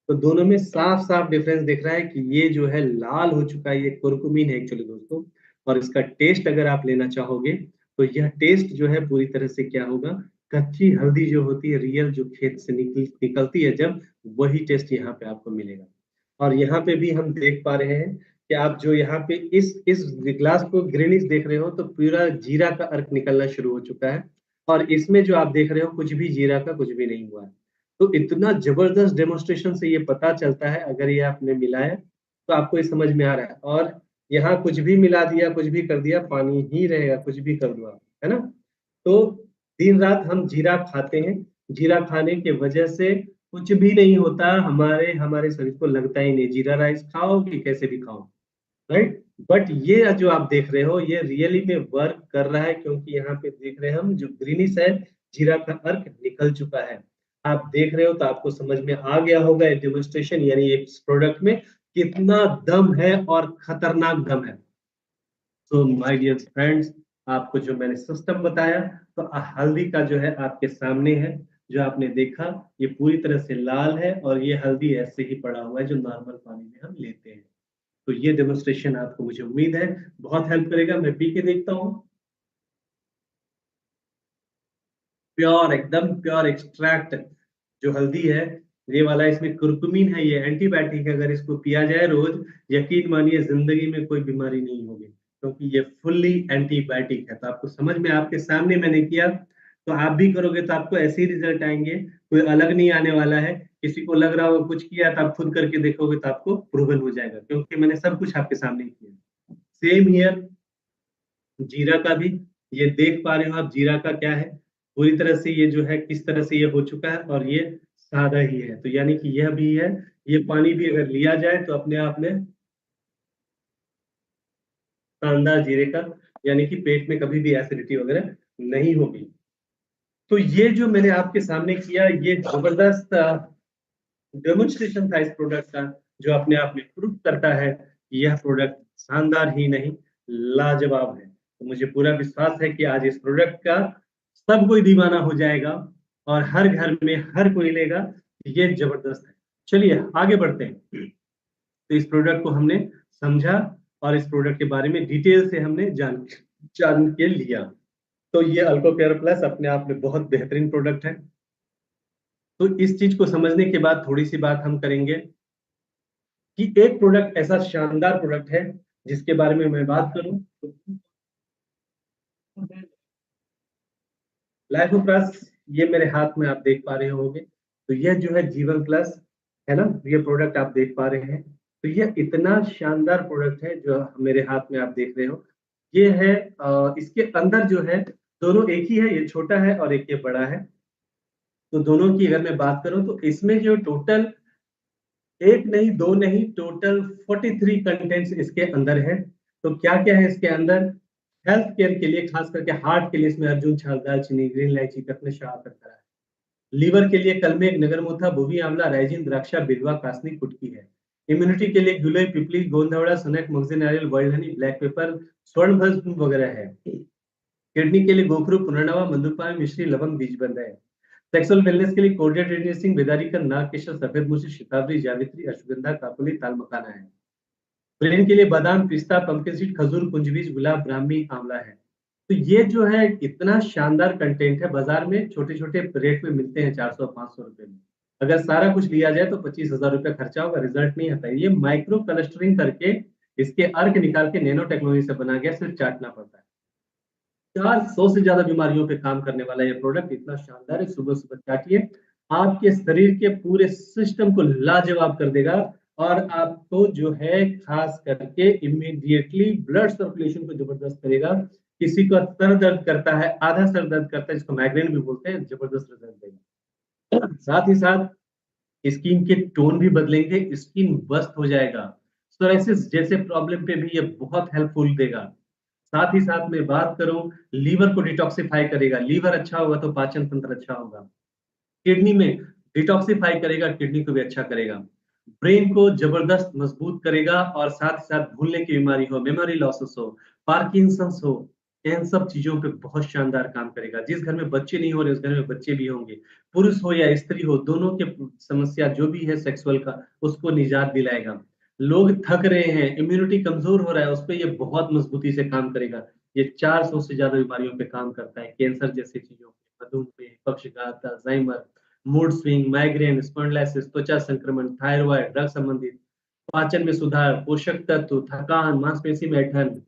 तो दोनों में साफ साफ डिफरेंस दिख रहा है कि ये जो है लाल हो चुका है, ये कुरकुमीन है एक्चुअली दोस्तों। और इसका टेस्ट अगर आप लेना चाहोगे, तो यह टेस्ट जो है पूरी तरह से क्या होगा, कच्ची हल्दी जो होती है रियल, जो खेत से निकलती है जब, वही टेस्ट यहाँ पे आपको मिलेगा। और यहाँ पे भी हम देख पा रहे हैं कि आप जो यहाँ पे इस ग्लास को ग्रीनिश देख रहे हो, तो पूरा जीरा का अर्क निकलना शुरू हो चुका है। और इसमें जो आप देख रहे हो, कुछ भी जीरा का कुछ भी नहीं हुआ है। तो इतना जबरदस्त डेमोन्स्ट्रेशन से ये पता चलता है, अगर ये आपने मिलाया तो आपको ये समझ में आ रहा है। और यहाँ कुछ भी मिला दिया, कुछ भी कर दिया, पानी ही रहेगा, कुछ भी कर दो आप, है ना। तो दिन रात हम जीरा खाते हैं, जीरा खाने के वजह से कुछ भी नहीं होता, हमारे हमारे शरीर को लगता ही नहीं, जीरा राइस खाओ कि कैसे भी खाओ, राइट। बट ये जो आप देख रहे हो, ये रियली में वर्क कर रहा है, क्योंकि यहाँ पे देख रहे हैं हम, जो ग्रीनिश है, जीरा का अर्क निकल चुका है। आप देख रहे हो तो आपको समझ में आ गया होगा ये डेमोन्स्ट्रेशन, यानी इस प्रोडक्ट में कितना दम है और खतरनाक दम है। तो माय डियर फ्रेंड्स, आपको जो मैंने सिस्टम बताया, तो हल्दी का जो है आपके सामने है, जो आपने देखा, ये पूरी तरह से लाल है, और ये हल्दी ऐसे ही पड़ा हुआ है जो नॉर्मल पानी में हम लेते हैं। तो ये डेमोन्स्ट्रेशन आपको, मुझे उम्मीद है, बहुत हेल्प करेगा। मैं पी के देखता हूँ। प्योर, एकदम प्योर एक्सट्रैक्ट जो हल्दी है, ये वाला, इसमें कुर्कुमीन है, ये एंटीबायोटिक है। अगर इसको पिया जाए रोज, यकीन मानिए जिंदगी में कोई बीमारी नहीं होगी, क्योंकि ये फुल्ली एंटीबायोटिक है। तो आपको समझ में, आपके सामने मैंने किया, तो आप भी करोगे तो आपको ऐसे ही रिजल्ट आएंगे, कोई अलग नहीं आने वाला है। किसी को लग रहा हो कुछ किया, तो आप खुद करके देखोगे तो आपको प्रूवन हो जाएगा, क्योंकि मैंने सब कुछ आपके सामने किया। सेम हियर, जीरा का भी, ये देख पा रहे हो आप, जीरा का क्या है, पूरी तरह से ये जो है किस तरह से ये हो चुका है, और ये सादा ही है। तो यानी कि यह भी है, ये पानी भी अगर लिया जाए तो अपने आप में शानदार जीरे का, यानी कि पेट में कभी भी एसिडिटी वगैरह नहीं होगी। तो ये जो मैंने आपके सामने किया, ये जबरदस्त डेमोन्स्ट्रेशन था इस प्रोडक्ट का, जो अपने आप में प्रूव करता है कि यह प्रोडक्ट शानदार ही नहीं, लाजवाब है। तो मुझे पूरा विश्वास है कि आज इस प्रोडक्ट का सब कोई दीवाना हो जाएगा, और हर घर में हर कोई लेगा। ये जबरदस्त है। चलिए आगे बढ़ते हैं। तो इस प्रोडक्ट को हमने समझा, और इस प्रोडक्ट के बारे में डिटेल से हमने जान के लिया। तो ये अल्कोकेयर प्लस अपने आप में बहुत बेहतरीन प्रोडक्ट है। तो इस चीज को समझने के बाद थोड़ी सी बात हम करेंगे कि एक प्रोडक्ट ऐसा शानदार प्रोडक्ट है जिसके बारे में मैं बात करूं तो लाइफ प्लस, ये मेरे हाथ में आप देख पा रहे होंगे। तो यह जो है जीवन प्लस है ना, ये प्रोडक्ट आप देख पा रहे हैं। तो यह इतना शानदार प्रोडक्ट है जो मेरे हाथ में आप देख रहे हो। ये है इसके अंदर जो है दोनों एक ही है, ये छोटा है और एक ये बड़ा है। तो दोनों की अगर मैं बात करूं तो इसमें जो टोटल एक नहीं दो नहीं टोटल 43 कंटेंट्स इसके अंदर है। तो क्या क्या है इसके अंदर? हेल्थ केयर के लिए, खास करके हार्ट के लिए इसमें अर्जुन छाल, दालचीनी, ग्रीन इलायची, कपने शाह करता है। लीवर के लिए कलमेघ, नगरमोथा, भुवी आंवला, राइजिन, द्राक्षा, बिल्वा, कासनी, कुटकी है। इम्यूनिटी के लिए गिलोय, पिपली, गोंधवड़ा, सनक, मगजी नारियल, वाइल्ड हनी, ब्लैक पेपर, स्वर्ण भस्म वगैरह है। किडनी के लिए गोखरू, पुनर्नवा, मंदुपाय, मिश्री, लवंग, बीज बंद है। सेक्सुअल वेलनेस के लिए कोर्डियट, रेडियसिंग, बेदारी का, नाग केशर, सफेद मूछी, शतावरी, जावित्री, अश्वगंधा, काकुली, ताल मकाना है। ब्रेन के लिए बादाम, पिस्ता, पंपकिन सीड, खजूर, कुंजबीज, गुलाब, ब्राह्मी, आंवला है। तो ये जो है इतना शानदार कंटेंट है, बाजार में छोटे छोटे रेट में मिलते हैं 400-500 रुपए में। अगर सारा कुछ लिया जाए तो 25,000 रुपए खर्चा होगा, रिजल्ट नहीं आता। ये माइक्रो क्लस्टरिंग करके इसके अर्क निकाल के नैनो टेक्नोलॉजी से बना गया, सिर्फ चाटना पड़ता है। 400 से ज्यादा बीमारियों पे काम करने वाला ये प्रोडक्ट इतना शानदार है। सुबह सुबह चाटिए, आपके शरीर के पूरे सिस्टम को लाजवाब कर देगा। और आपको जो है खास करके इमीडिएटली ब्लड सर्कुलेशन को जबरदस्त करेगा। किसी का सर दर्द करता है, आधा सर दर्द करता है, जिसको माइग्रेन भी बोलते हैं, जबरदस्त रिजल्ट देगा। साथ ही साथ स्किन के टोन भी बदलेंगे, स्किन बस्ट हो जाएगा। सोराइसिस जैसे प्रॉब्लम पे भी ये बहुत हेल्पफुल देगा। साथ ही साथ मैं बात करूं, लीवर को डिटॉक्सिफाई करेगा। लीवर अच्छा होगा तो पाचन तंत्र अच्छा होगा। किडनी में डिटॉक्सिफाई करेगा, किडनी को भी अच्छा करेगा। ब्रेन को जबरदस्त मजबूत करेगा और साथ ही साथ भूलने की बीमारी हो, मेमोरी लॉसेस हो, पार्किंसंस हो, इन सब चीजों पे बहुत शानदार काम करेगा। जिस घर में बच्चे नहीं हो रहे उस घर में बच्चे भी होंगे। पुरुष हो या स्त्री हो, दोनों के समस्या जो भी है सेक्सुअल का, उसको निजात दिलाएगा। लोग थक रहे हैं, इम्यूनिटी कमजोर हो रहा है, उस पर ये बहुत मजबूती से काम करेगा। ये 400 से ज्यादा बीमारियों पे काम करता है, कैंसर जैसी चीजों पे, मधुमेह, पक्षघात, Alzheimer, mood swing, migraine, spondylitis, त्वचा संक्रमण, थायराइड, रक्त संबंधित, पाचन में सुधार, पोषक तत्व, थकान, मांसपेशी में ऐंठन,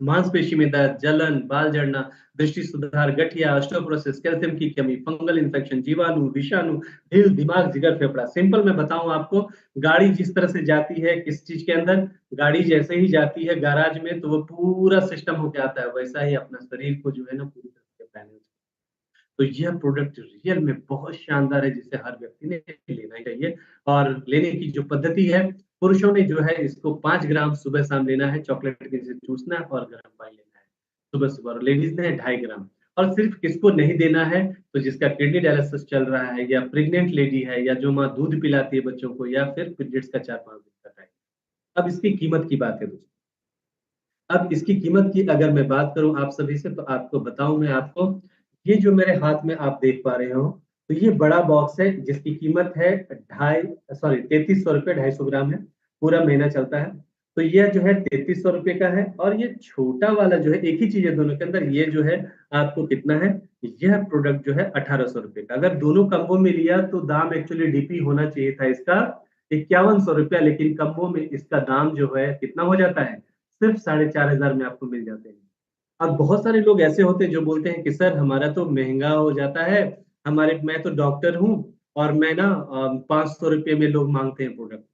मांसपेशी में दर्द, जलन, बाल झड़ना, दृष्टि सुधार, गठिया, ऑस्टियोपोरोसिस, कैल्शियम की कमी, फंगल इन्फेक्शन, जीवाणु, विषाणु, दिल, दिमाग, जिगर, फेफड़ा। सिंपल मैं बताऊं आपको, गाड़ी जिस तरह से जाती है किस चीज के अंदर, गाड़ी जैसे ही जाती है गैराज में तो वो पूरा सिस्टम होके आता है, वैसा ही अपना शरीर को जो है ना पूरी तरह से बैलेंस। तो यह प्रोडक्ट रियल में बहुत शानदार है, जिसे हर व्यक्ति ने लेना चाहिए। और लेने की जो पद्धति है, पुरुषों ने जो है इसको 5 ग्राम सुबह शाम लेना है, चॉकलेट के जैसे चूसना है और गर्म पानी लेना है सुबह सुबह। और लेडीज ने 2.5 ग्राम। और सिर्फ किसको नहीं देना है, तो जिसका किडनी डायलिसिस चल रहा है, या प्रेग्नेंट लेडी है, या जो माँ दूध पिलाती है बच्चों को, या फिर पीरियड्स का 4-5 दिन का टाइम। अब इसकी कीमत की बात है दोस्तों। अब इसकी कीमत की अगर मैं बात करूं आप सभी से, तो आपको बताऊं मैं आपको, ये जो मेरे हाथ में आप देख पा रहे हो, तो ये बड़ा बॉक्स है जिसकी कीमत है ढाई सॉरी 3300 रुपये, 250 ग्राम है। पूरा महीना चलता है। तो ये जो है 3300 रुपये का है। और ये छोटा वाला जो है, एक ही चीज है दोनों के अंदर, ये जो है आपको कितना है, यह प्रोडक्ट जो है 1800 रुपये का। अगर दोनों कम्बो में लिया तो दाम एक्चुअली डीपी होना चाहिए था इसका 5100 रुपया, लेकिन कम्बो में इसका दाम जो है कितना हो जाता है, सिर्फ 4500 में आपको मिल जाते हैं। अब बहुत सारे लोग ऐसे होते हैं जो बोलते हैं कि सर हमारा तो महंगा हो जाता है, हमारे मैं तो डॉक्टर हूँ और मैं ना 500 रुपये में लोग मांगते हैं प्रोडक्ट।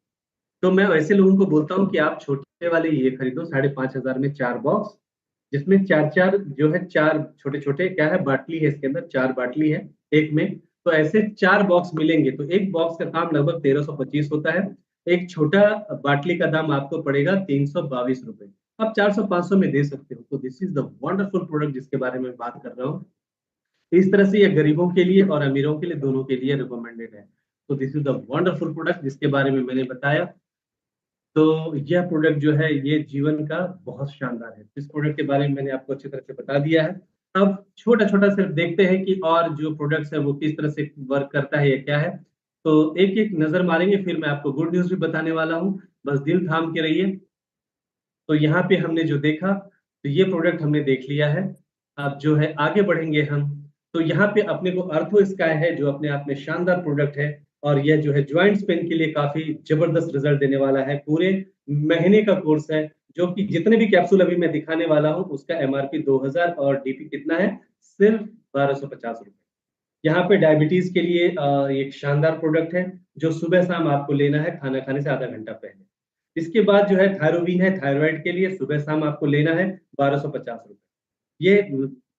तो मैं वैसे लोगों को बोलता हूँ कि आप छोटे वाले ये खरीदो 5,500 में 4 बॉक्स, जिसमें चार चार जो है, चार छोटे छोटे क्या है, बाटली है इसके अंदर, 4 बाटली है एक में। तो ऐसे 4 बॉक्स मिलेंगे, तो एक बॉक्स का काम लगभग 1325 होता है। एक छोटा बाटली का दाम आपको पड़ेगा 322 रुपए। आप 400-500 में दे सकते हो। तो this is the wonderful product जिसके बारे में बात कर रहा हूँ। इस तरह से ये गरीबों के लिए और अमीरों के लिए, दोनों के लिए रिकमेंडेड है। तो this is the wonderful product जिसके बारे में मैंने बताया। तो यह प्रोडक्ट जो है ये जीवन का बहुत शानदार है। इस प्रोडक्ट के बारे में मैंने आपको अच्छी तरह से बता दिया है। अब छोटा छोटा सिर्फ देखते हैं कि और जो प्रोडक्ट्स है वो किस तरह से वर्क करता है या क्या है। तो एक एक नजर मारेंगे, फिर मैं आपको गुड न्यूज भी बताने वाला हूँ। बस दिल थाम के रहिए। तो यहाँ पे हमने जो देखा, तो ये प्रोडक्ट हमने देख लिया है। अब जो है आगे बढ़ेंगे हम, तो यहाँ पे अपने को अर्थो स्काई है जो अपने आप में शानदार प्रोडक्ट है, और यह जो है जॉइंट्स पेन के लिए काफ़ी ज़बरदस्त रिज़ल्ट देने वाला है। पूरे महीने का कोर्स है, जो कि जितने भी कैप्सूल अभी मैं दिखाने वाला हूँ, उसका एमआरपी 2000 और डीपी कितना है? सिर्फ़ ₹1250। यहाँ पे डायबिटीज़ के लिए एक शानदार प्रोडक्ट है, जो सुबह-शाम आपको लेना है खाना खाने से आधा घंटा पहले। इसके बाद जो है थायरोविन है, थायरॉइड के लिए सुबह-शाम आपको लेना है ₹1250। ये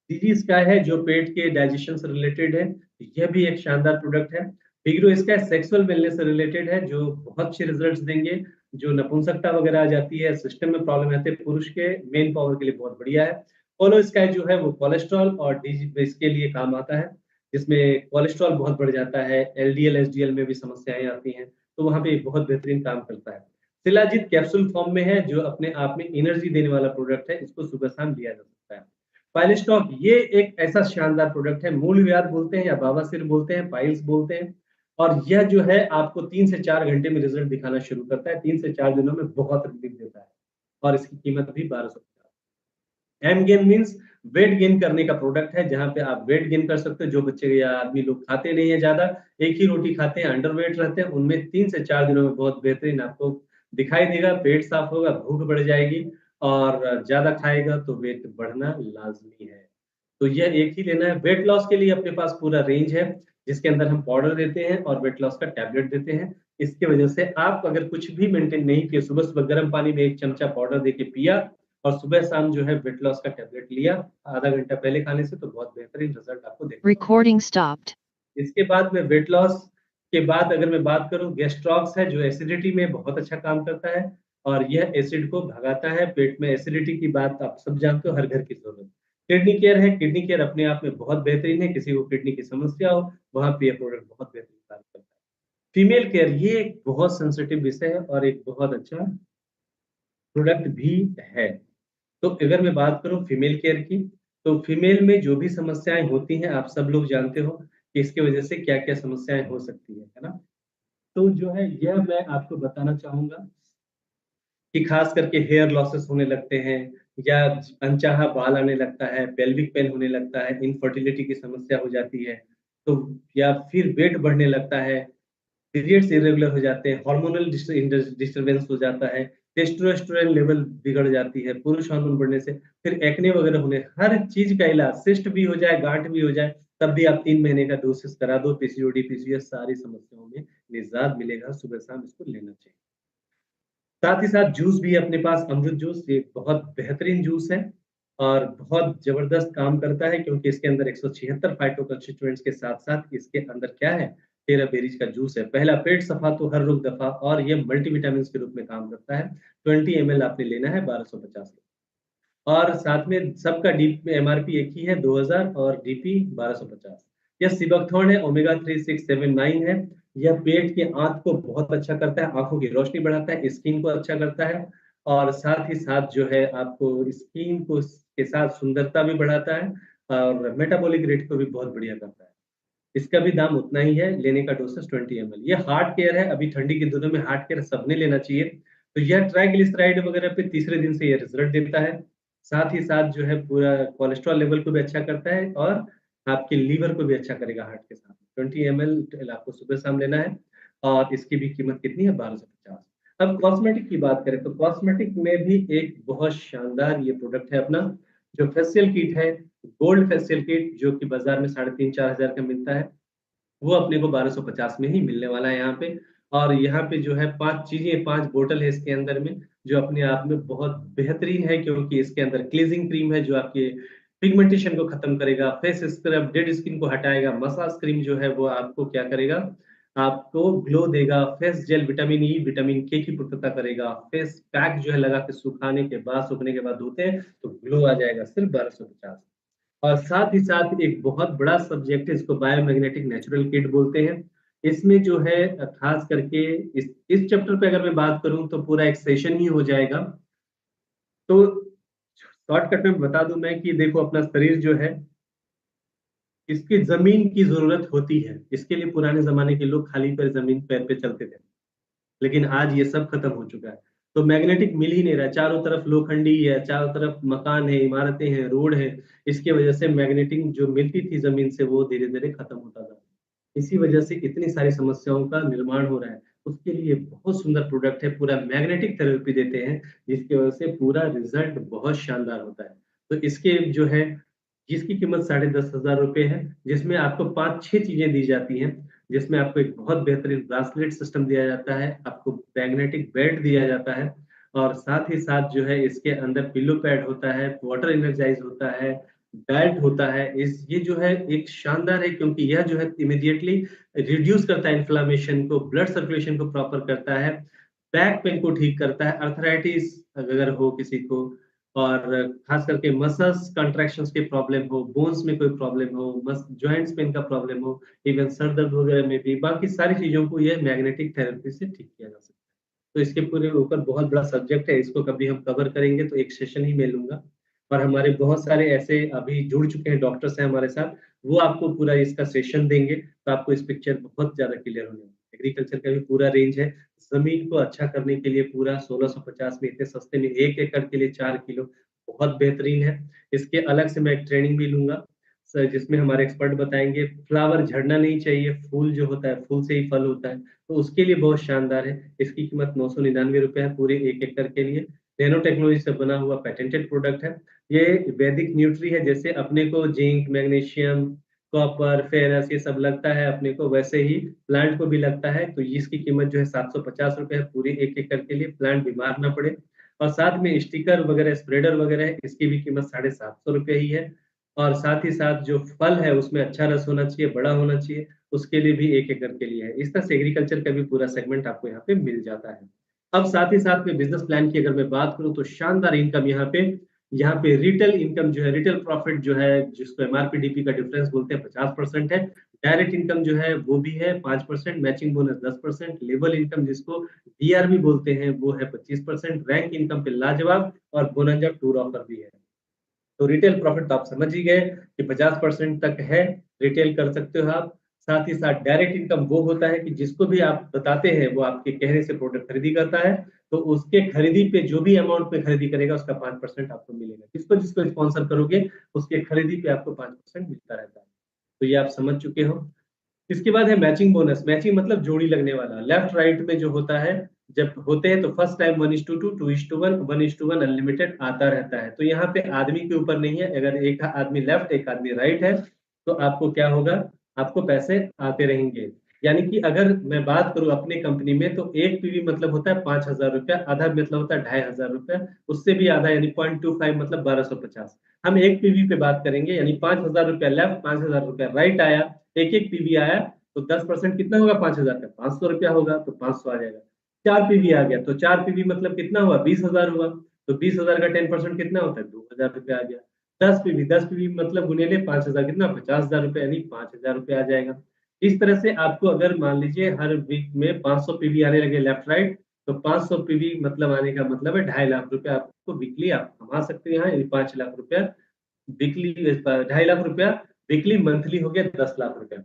सीरीज़ का है जो पेट के डाइजेशन से रिलेटेड है, यह भी एक शानदार प्रोडक्ट है। फिग्रो इसका स्सेक्सुअल वेलनेस से रिलेटेड है, जो बहुत अच्छे रिज़ल्ट्स देंगे, जो नपुंसकता वगैरह आ जाती है, सिस्टम में प्रॉब्लम रहती है, पुरुष के मेन पावर के लिए बहुत बढ़िया है। फोलो स्काई जो है वो कोलेस्टेरॉल और इसके लिए काम आता है, जिसमें कोलेस्टेरॉल बहुत बढ़ जाता है, एलडीएल, एसडीएल में भी समस्याएँ आती हैं, तो वहाँ पे बहुत बेहतरीन काम करता है। शिलाजीत कैप्सूल फॉर्म में है, जो अपने आप में एनर्जी देने वाला प्रोडक्ट है, इसको सुबह-शाम लिया जा सकता है। पाइलस्टॉक ये एक ऐसा शानदार प्रोडक्ट है, मूलव्याध बोलते हैं या बवासीर बोलते हैं, पाइल्स बोलते हैं, और यह जो है आपको 3 से 4 घंटे में रिज़ल्ट दिखाना शुरू करता है, 3 से 4 दिनों में बहुत रिलीफ देता है, और इसकी कीमत भी 1250। M gain means weight gain करने का प्रोडक्ट है, जहाँ पे आप वेट गेन कर सकते हो। जो बच्चे या आदमी लोग खाते नहीं है ज़्यादा, एक ही रोटी खाते हैं, अंडरवेट रहते हैं, उनमें 3 से 4 दिनों में बहुत बेहतरीन आपको दिखाई देगा, पेट साफ होगा, भूख बढ़ जाएगी, और ज़्यादा खाएगा तो वेट बढ़ना लाज़मी है। तो यह एक ही लेना है। वेट लॉस के लिए अपने पास पूरा रेंज है, जिसके अंदर हम पाउडर देते हैं और वेट लॉस का टैबलेट देते हैं। इसकी वजह से आप अगर कुछ भी मेंटेन नहीं किए, सुबह-सुबह गर्म पानी में 1 चमचा पाउडर देके पिया और सुबह-शाम जो है वेट लॉस का टैबलेट लिया, आधा घंटा पहले खाने से, तो बहुत बेहतरीन रिज़ल्ट आपको देखने को Recording stopped. इसके बाद में वेट लॉस के बाद अगर मैं बात करूँ, गैस्ट्रॉक्स है जो एसिडिटी में बहुत अच्छा काम करता है, और यह एसिड को भगाता है। पेट में एसिडिटी की बात आप सब जानते हो, हर घर की ज़रूरत। किडनी केयर है, किडनी केयर अपने आप में बहुत बेहतरीन है, किसी को किडनी की समस्या हो, वहाँ पे ये प्रोडक्ट बहुत बेहतरीन काम करता है। फीमेल केयर ये एक बहुत सेंसिटिव विषय है और एक बहुत अच्छा प्रोडक्ट भी है। तो अगर मैं बात करूँ फीमेल केयर की, तो फीमेल में जो भी समस्याएँ होती हैं, आप सब लोग जानते हो कि इसकी वजह से क्या-क्या समस्याएँ हो सकती हैं, है ना? तो जो है यह मैं आपको बताना चाहूँगा कि ख़ास करके हेयर लॉसेस होने लगते हैं, या अनचाहा बाल आने लगता है, पेल्विक पेन होने लगता है, इनफर्टिलिटी की समस्या हो जाती है, तो या फिर वेट बढ़ने लगता है, पीरियड्स इरेगुलर हो जाते हैं, हार्मोनल डिस्टर्बेंस हो जाता है, टेस्टोस्टेरोन लेवल बिगड़ जाती है, पुरुष हार्मोन बढ़ने से, फिर एक्ने वगैरह होने, हर चीज़ का इलाज, सिस्ट भी हो जाए, गाँठ भी हो जाए, तब भी आप 3 महीने का डोसेस करा दो, पीसीओडी, पीसीओएस सारी समस्याओं में निजात मिलेगा, सुबह-शाम इसको लेना चाहिए। साथ ही साथ जूस भी है अपने पास, अमरूद जूस, ये बहुत बेहतरीन जूस है और बहुत ज़बरदस्त काम करता है, क्योंकि इसके अंदर 176 फाइटो कंस्टिट्यूएंट्स के साथ-साथ इसके अंदर क्या है, 13 बेरीज़ का जूस है। पहला पेट सफा तो हर रोग दफ़ा, और ये मल्टीविटामिन्स के रूप में काम करता है। 20 एमएल आपने लेना है, 1250। और साथ में सबका डी एमआरपी एक ही है, 2000, और डीपी 1250। यह सिबकथॉर्न है, ओमेगा 3, 6, 7, 9 है। यह पेट की आँत को बहुत अच्छा करता है, आँखों की रोशनी बढ़ाता है, स्किन को अच्छा करता है, और साथ ही साथ जो है आपको स्किन को के साथ सुंदरता भी बढ़ाता है, और मेटाबॉलिक रेट को भी बहुत बढ़िया करता है। इसका भी दाम उतना ही है, लेने का डोसेज़ 20 एमएल। ये हार्ट केयर है, अभी ठंडी के दिनों में हार्ट केयर सबने लेना चाहिए। तो यह ट्राइग्लिसराइड वगैरह पे तीसरे दिन से ये रिज़ल्ट देता है। साथ ही साथ जो है पूरा कोलेस्ट्रॉल लेवल को भी अच्छा करता है, और आपके लीवर को भी अच्छा करेगा हार्ट के साथ। 20 एमएल आपको सुबह-शाम लेना है, और इसकी भी कीमत कितनी है, 1250। अब कॉस्मेटिक की बात करें, तो कॉस्मेटिक में भी एक बहुत शानदार ये प्रोडक्ट है अपना, जो फेशियल किट है, गोल्ड फेशियल किट, जो कि बाज़ार में 3,500-4,000 का मिलता है। वो अपने को 1250 में ही मिलने वाला है यहाँ पे, और यहाँ पे जो है 5 चीज़ें, 5 बोतल है इसके अंदर में, जो अपने आप में बहुत बेहतरीन है, क्योंकि इसके अंदर क्लींजिंग क्रीम है, जो आपके पिगमेंटेशन को खत्म करेगा, फेस स्क्रब, डेड स्किन को हटाएगा, मसाज क्रीम जो है वो आपको क्या करेगा, आपको ग्लो देगा, face gel vitamin E, vitamin के की पूर्तता करेगा, फेस पैक जो है लगा के सुखाने के बाद, सूखने के बाद धोते हैं, तो ग्लो आ जाएगा, सिर्फ 1250। और साथ ही साथ एक बहुत बड़ा सब्जेक्ट है, इसको बायोमैग्नेटिक नेचुरल किट बोलते हैं। इसमें जो है खास करके इस चैप्टर पे अगर मैं बात करूँ, तो पूरा एक सेशन ही हो जाएगा। तो शॉर्टकट में बता दूँ मैं कि देखो, अपना शरीर जो है, इसकी ज़मीन की ज़रूरत होती है। इसके लिए पुराने ज़माने के लोग खाली पैर ज़मीन पैर पे चलते थे। लेकिन आज ये सब खत्म हो चुका है। तो मैग्नेटिक मिल ही नहीं रहा, चारों तरफ लोखंडी है, चारों तरफ मकान है, इमारतें हैं, रोड है, इसकी वजह से मैग्नेटिक जो मिलती थी जमीन से वो धीरे धीरे खत्म होता था। इसी वजह से इतनी सारी समस्याओं का निर्माण हो रहा है। उसके लिए बहुत सुंदर प्रोडक्ट है, पूरा मैग्नेटिक थेरेपी देते हैं, जिसकी वजह से पूरा रिजल्ट बहुत शानदार होता है। तो इसके जो है, जिसकी कीमत 10,500 रुपए है, जिसमें आपको 5-6 चीजें दी जाती हैं, जिसमें आपको एक बहुत बेहतरीन ब्रासलेट सिस्टम दिया जाता है, आपको मैग्नेटिक बेल्ट दिया जाता है, और साथ ही साथ जो है इसके अंदर पिलो पैड होता है, वाटर एनर्जाइज होता है, बेल्ट होता है। इस ये जो है एक शानदार है, क्योंकि यह जो है इमीडिएटली रिड्यूस करता है इन्फ्लामेशन को, ब्लड सर्कुलेशन को प्रॉपर करता है, बैक पेन को ठीक करता है, अर्थराइटिस अगर हो किसी को, और खास करके मसल्स कंट्रैक्शंस के प्रॉब्लम हो, बोन्स में कोई प्रॉब्लम हो, मस जॉइंट्स पेन का प्रॉब्लम हो, इवन सर दर्द वगैरह में भी, बाकी सारी चीजों को ये मैग्नेटिक थेरेपी से ठीक किया जा सकता है। तो इसके पूरे ऊपर बहुत बड़ा सब्जेक्ट है, इसको कभी हम कवर करेंगे तो एक सेशन ही मैं लूंगा। और हमारे बहुत सारे ऐसे अभी जुड़ चुके हैं डॉक्टर्स हैं हमारे साथ, वो आपको पूरा इसका सेशन देंगे, तो आपको इस पिक्चर बहुत ज्यादा क्लियर होने वाली है। एग्रीकल्चर का भी पूरा रेंज है, जमीन को अच्छा करने के लिए पूरा 1650 में इतने सस्ते में 1 एकड़ के लिए 4 किलो, बहुत बेहतरीन है। इसके अलग से मैं एक ट्रेनिंग भी लूंगा सर, जिसमें हमारे एक्सपर्ट बताएंगे फ्लावर झड़ना नहीं चाहिए, फूल जो होता है फूल से ही फल होता है, तो उसके लिए बहुत शानदार है। इसकी कीमत 999 रुपए है पूरे 1 एकड़ के लिए। नैनो टेक्नोलॉजी से बना हुआ पेटेंटेड प्रोडक्ट है। ये वैदिक न्यूट्री है, जैसे अपने को जिंक, मैग्नीशियम, कॉपर, फेरस ये सब लगता है अपने को, वैसे ही प्लांट को भी लगता है। तो इसकी कीमत जो है 750 रुपए है पूरे 1 एकड़ के लिए, प्लांट बीमार ना पड़े। और साथ में स्टिकर वगैरह, स्प्रेडर वगैरह है, इसकी भी कीमत 750 रुपए ही है। और साथ ही साथ जो फल है उसमें अच्छा रस होना चाहिए, बड़ा होना चाहिए, उसके लिए भी 1 एकड़ के लिए है। इस तरह से एग्रीकल्चर का भी पूरा सेगमेंट आपको यहाँ पे मिल जाता है। अब साथ ही साथ में बिजनेस प्लान की अगर मैं बात करूँ तो शानदार इनकम यहाँ पे रिटेल इनकम जो है, रिटेल प्रॉफिट जो है, जिसको एमआरपी डीपी का डिफरेंस बोलते हैं, 50% है। डायरेक्ट इनकम जो है वो भी है 5%, मैचिंग बोनस 10%, लेबल इनकम जिसको डीआरबी बोलते हैं वो है 25%, रैंक इनकम पे लाजवाब, और बोनंजा टूर ऑफर भी है। तो रिटेल प्रॉफिट तो आप समझ ही गए कि 50% तक है, रिटेल कर सकते हो आप। साथ ही साथ डायरेक्ट इनकम वो होता है कि जिसको भी आप बताते हैं वो आपके कहने से प्रोडक्ट खरीदी करता है, तो उसके खरीदी पे जो भी अमाउंट पे खरीदी करेगा उसका 5% आपको मिलेगा। जिसको जिसको स्पॉन्सर करोगे उसके खरीदी पे आपको 5% मिलता रहता है। तो ये आप समझ चुके हो। इसके बाद है मैचिंग बोनस। मैचिंग मतलब जोड़ी लगने वाला, लेफ्ट राइट में जो होता है, जब होते हैं तो फर्स्ट टाइम 1:2, 2:1, 1:1 अनलिमिटेड आता रहता है। तो यहाँ पे आदमी के ऊपर नहीं है, अगर एक आदमी लेफ्ट एक आदमी राइट है तो आपको क्या होगा, आपको पैसे आते रहेंगे। यानी कि अगर मैं बात करूं अपनी कंपनी में, तो एक पीवी मतलब होता है 5,000 रुपया, आधा मतलब होता है 2,500 रुपया, उससे भी आधा यानी 0.25 मतलब 1250। हम एक पीवी पे बात करेंगे, यानी 5,000 रुपया लेफ्ट, 5,000 रुपया राइट आया, एक एक पीवी आया, तो 10% कितना होगा 5,000 का, 500 रुपया होगा, तो 500 आ जाएगा। 4 पीवी आ गया तो 4 पीवी मतलब कितना हुआ, 20,000 हुआ, तो 20,000 का 10% कितना होता है, 2,000 रुपया आ गया। 10 पीवी मतलब गुनेले 5,000 कितना, 50,000 रुपया, यानी 5,000 रुपया आ जाएगा। इस तरह से आपको अगर मान लीजिए हर वीक में 500 पीवी आने लगे लेफ्ट राइट, तो 500 पीवी मतलब आने का मतलब है 2.5 लाख रुपया आपको वीकली आप कमा सकते हैं यहाँ, यानी 5 लाख रुपया वीकली, 2.5 लाख रुपया वीकली, मंथली हो गया 10 लाख रुपया।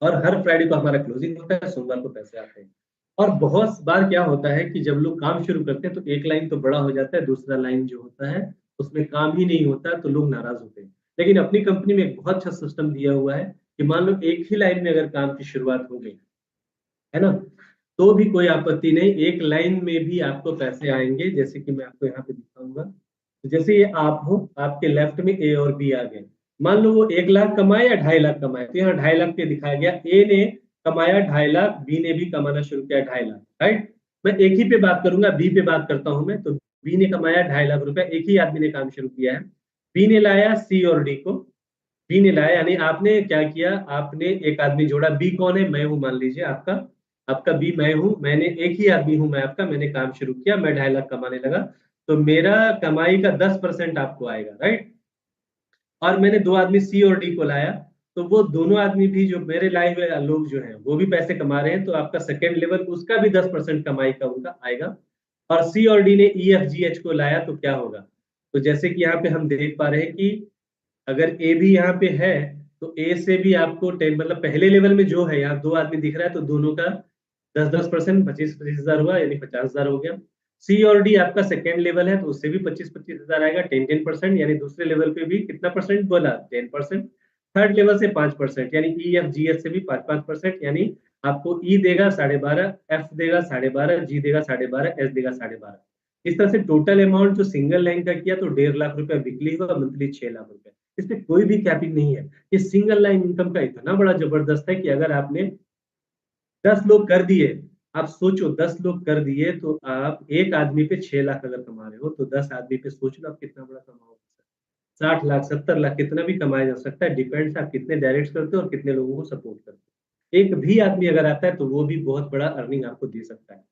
और हर फ्राइडे को हमारा क्लोजिंग होता है, सोमवार को पैसे आते हैं। और बहुत बार क्या होता है कि जब लोग काम शुरू करते हैं तो एक लाइन तो बड़ा हो जाता है, दूसरा लाइन जो होता है उसमें काम ही नहीं होता, तो लोग नाराज होते हैं। लेकिन अपनी कंपनी में एक बहुत अच्छा सिस्टम दिया हुआ है कि मान लो एक ही लाइन में अगर काम की शुरुआत हो गई है ना, तो भी कोई आपत्ति नहीं, एक लाइन में भी आपको पैसे आएंगे। जैसे कि मैं आपको यहाँ पे दिखाऊंगा, तो जैसे ये आप हो, आपके लेफ्ट में ए और बी आ गए, मान लो वो 1 लाख कमाए या 2.5 लाख कमाए, तो यहाँ 2.5 लाख पे दिखाया गया, ए ने कमाया 2.5 लाख, बी ने भी कमाना शुरू किया 2.5 लाख, राइट। मैं एक ही पे बात करूंगा, बी पे बात करता हूं मैं, तो बी ने कमाया 2.5 लाख रुपया, एक ही आदमी ने काम शुरू किया है। बी ने लाया सी और डी को, बी ने लाया, यानी आपने क्या किया, आपने एक आदमी जोड़ा। बी कौन है, मैं हूं, मान लीजिए आपका, आपका बी मैं हूं, मैंने एक ही आदमी हूं मैं आपका, मैंने काम शुरू किया, मैं 2.5 लाख कमाने लगा, तो मेरा कमाई का 10% आपको आएगा, राइट। और मैंने दो आदमी सी और डी को लाया, तो वो दोनों आदमी भी जो मेरे लाए हुए लोग जो हैं वो भी पैसे कमा रहे हैं, तो आपका सेकेंड लेवल उसका भी 10% कमाई का उनका आएगा। और सी और डी ने ई एफ जी एच को लाया तो क्या होगा, तो जैसे कि यहाँ पे हम देख पा रहे हैं कि अगर ए भी यहाँ पे है, तो ए से भी आपको 10, मतलब पहले लेवल में जो है यहाँ दो आदमी दिख रहा है, तो दोनों का 10-10%, 25-25 हजार हुआ, यानी 50,000 हो गया। सी और डी आपका सेकेंड लेवल है तो उससे भी 25-25 हजार आएगा, 10-10%, यानी दूसरे लेवल पे भी कितना परसेंट बोला, 10%। थर्ड लेवल से 5%, यानी ई एफ जी एच से भी 5-5%, यानी आपको ई देगा 12.5, एफ देगा 12.5, जी देगा 12.5, एस देगा 12.5। इस तरह से टोटल अमाउंट जो सिंगल लाइन का किया तो 1.5 लाख रुपया वीकली हुआ, मंथली 6 लाख रुपया। इसमें कोई भी कैपिंग नहीं है। ये सिंगल लाइन इनकम का इतना बड़ा जबरदस्त है कि अगर आपने 10 लोग कर दिए, आप सोचो 10 लोग कर दिए तो आप एक आदमी पे 6 लाख अगर कमा रहे हो तो 10 आदमी पे सोच लो आप कितना बड़ा कमाओगे। 60 लाख 70 लाख कितना भी कमाया जा सकता है, डिपेंड्स आप कितने डायरेक्ट करते हो और कितने लोगों को सपोर्ट करते हो। एक भी आदमी अगर आता है तो वो भी बहुत बड़ा अर्निंग आपको दे सकता है।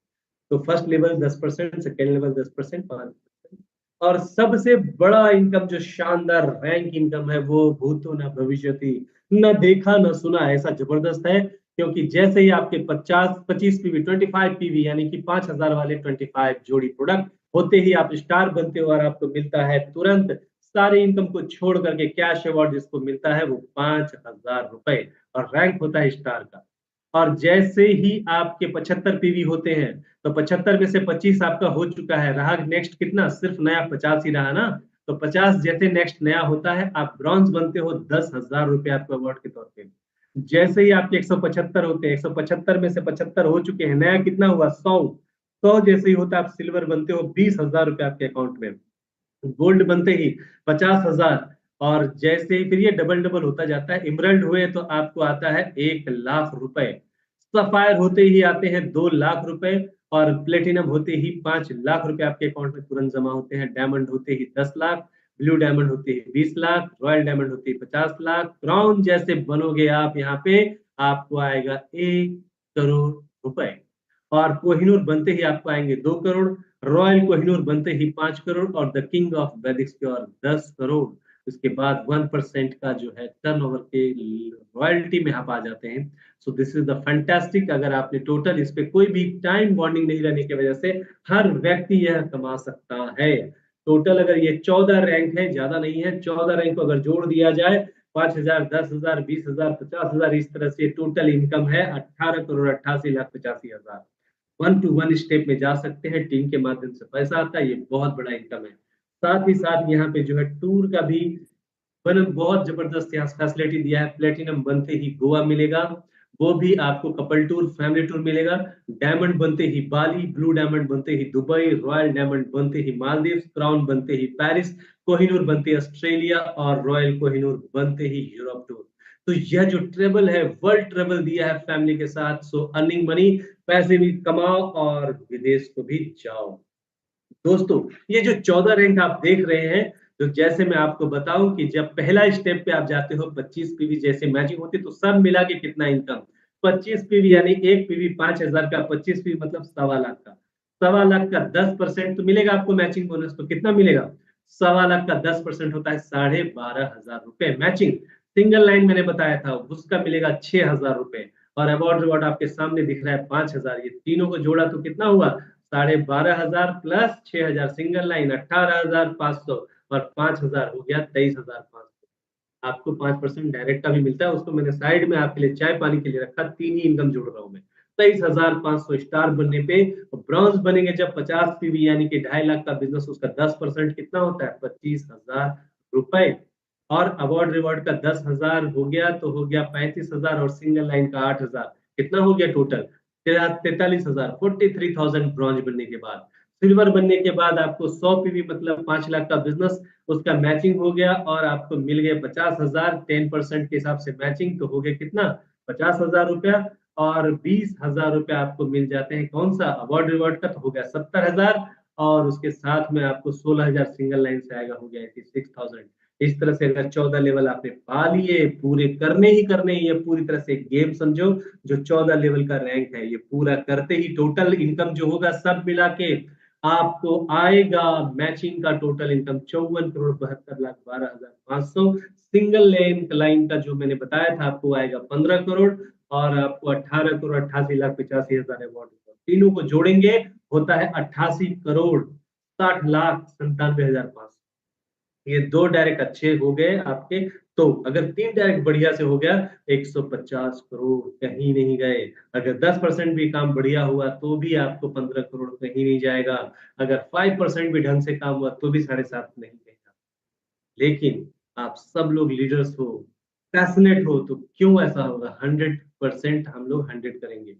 तो फर्स्ट लेवल 10%, सेकेंड लेवल 10%, 5%। और सबसे बड़ा इनकम जो शानदार रैंक इनकम है वो भूतो न भविष्यति, न देखा न सुना, ऐसा जबरदस्त है। क्योंकि जैसे ही आपके 25 पीवी 25 पीवी यानी कि 5,000 वाले 25 जोड़ी प्रोडक्ट होते ही आप स्टार बनते हो और आपको मिलता है तुरंत सारे इनकम को छोड़ करके कैश अवार्ड जिसको मिलता है वो 5,000 रुपए, और रैंक होता है स्टार का। और जैसे ही आपके 75 पीवी होते हैं तो 75 में से 25 आपका हो चुका है, रहा नेक्स्ट कितना, सिर्फ नया 50 ही रहा ना। तो 50 जैसे नेक्स्ट नया होता है आप ब्रॉन्ज बनते हो, 10,000 रुपए आपको अवार्ड के तौर पे। जैसे ही आपके 175 होते हैं, 175 में से 75 हो चुके हैं, नया कितना हुआ, 100। 100 जैसे ही होता है आप सिल्वर बनते हो, 20,000 रुपए आपके अकाउंट में। गोल्ड बनते ही 50,000, और जैसे ही फिर ये डबल डबल होता जाता है, इमरल्ड हुए तो आपको आता है 1 लाख रुपए, सफायर होते ही आते हैं 2 लाख रुपए, और प्लेटिनम होते ही 5 लाख रुपए आपके अकाउंट में तुरंत जमा होते हैं, डायमंड होते ही 10 लाख, ब्लू डायमंड होते ही 20 लाख, रॉयल डायमंड होते ही 50 लाख, क्राउन जैसे बनोगे आप यहाँ पे आपको आएगा 1 करोड़ रुपए, और कोहिनूर बनते ही आपको आएंगे 2 करोड़, रॉयल कोहिनूर बनते ही 5 करोड़, और द किंग ऑफ वैदिक स्क्योर 10 करोड़। उसके बाद 1% का जो है टर्नओवर के रॉयल्टी में आप आ जाते हैं। So this is the fantastic. अगर आपने टोटल इस पे कोई भी टाइम बॉन्डिंग नहीं रहने की वजह से हर व्यक्ति यह कमा सकता है। टोटल अगर ये 14 रैंक है, ज्यादा नहीं है, 14 रैंक को अगर जोड़ दिया जाए 5,000, 10,000, 20,000, 50,000, इस तरह से टोटल इनकम है 18,88,85,000। वन टू वन स्टेप में जा सकते हैं, टीम के माध्यम से पैसा आता है, ये बहुत बड़ा इनकम है। साथ ही साथ यहाँ पे जो है टूर का भी बहुत जबरदस्त यहाँ फैसिलिटी दिया है। प्लेटिनम बनते ही गोवा मिलेगा, वो भी आपको कपल टूर, फैमिली टूर मिलेगा। डायमंड बनते ही बाली, ब्लू डायमंड बनते ही दुबई, रॉयल डायमंड बनते ही मालदीव, क्राउन बनते ही पेरिस, कोहिनूर बनते ही ऑस्ट्रेलिया, और रॉयल कोहिनूर बनते ही यूरोप टूर। तो यह जो ट्रेवल है, वर्ल्ड ट्रेवल दिया है फैमिली के साथ। सो अर्निंग मनी, पैसे भी कमाओ और विदेश को भी जाओ। दोस्तों, ये जो 14 रैंक आप देख रहे हैं, तो जैसे मैं आपको बताऊं कि जब पहला स्टेप पे आप जाते हो 25 पीवी जैसे मैचिंग होती है तो सब मिला के कितना इनकम, 25 पीवी यानी एक पीवी 5,000 का, 25 पीवी मतलब 1.25 लाख का। 1.25 लाख का 10% तो मिलेगा आपको मैचिंग बोनस, तो कितना मिलेगा, 1.25 लाख का 10% होता है 12,500 रुपए मैचिंग। सिंगल लाइन मैंने बताया था उसका मिलेगा 6,000 रुपए, और अवार्ड रिवॉर्ड आपके सामने दिख रहा है 5,000। ये तीनों को जोड़ा तो कितना हुआ, 12,500 प्लस 6,000 सिंगल लाइन 18,500, और 5,000 हो गया 23,500। आपको 5% डायरेक्ट का भी मिलता है, उसको मैंने साइड में आपके लिए चाय पानी के लिए रखा, तीन ही इनकम जोड़ रहा हूं मैं। 23,500 स्टार बनने पे, ब्रॉन्ज बनेंगे जब 50 पीवी यानी कि 2.5 लाख का बिजनेस, उसका 10% कितना होता है, 25,000 रुपए। और अवार्ड रिवॉर्ड का 10,000 हो गया तो हो गया 35,000, और सिंगल लाइन का 8,000, कितना हो गया टोटल 43,000, 43,000 ब्रॉन्ज बनने के बाद। सिल्वर बनने के बाद आपको 100 पीवी मतलब 5 लाख का बिजनेस, उसका मैचिंग हो गया, और आपको मिल गया 50,000, 10% के हिसाब से मैचिंग, तो हो गया कितना, 50,000 रुपया। और 20,000 रुपया आपको मिल जाते हैं कौन सा, अवार्ड रिवॉर्ड का, तो हो गया 70,000, और उसके साथ में आपको 16,000 सिंगल लाइन से आएगा, हो गया 86,000। इस तरह से अगर 14 लेवल आपने पा लिए, पूरे करने ही करने, ये पूरी तरह से गेम समझो। जो 14 लेवल का रैंक है, ये पूरा करते ही टोटल इनकम जो होगा सब मिला के आपको आएगा, मैचिंग का टोटल इनकम 54,72,12,500। सिंगल लाइन का जो मैंने बताया था आपको आएगा 15 करोड़, और आपको 18,88,85,000 अवार्ड। तीनों को जोड़ेंगे होता है 88,60,97,500। ये दो डायरेक्ट अच्छे हो गए आपके तो अगर 3 डायरेक्ट बढ़िया से हो गया, 150 करोड़ कहीं नहीं गए। अगर 10% भी काम बढ़िया हुआ तो भी आपको 15 करोड़ कहीं नहीं जाएगा। अगर 5% भी ढंग से काम हुआ तो भी 7.5 नहीं गएगा। लेकिन आप सब लोग लीडर्स हो, पैशनेट हो, तो क्यों ऐसा होगा? 100% हम लोग 100 करेंगे।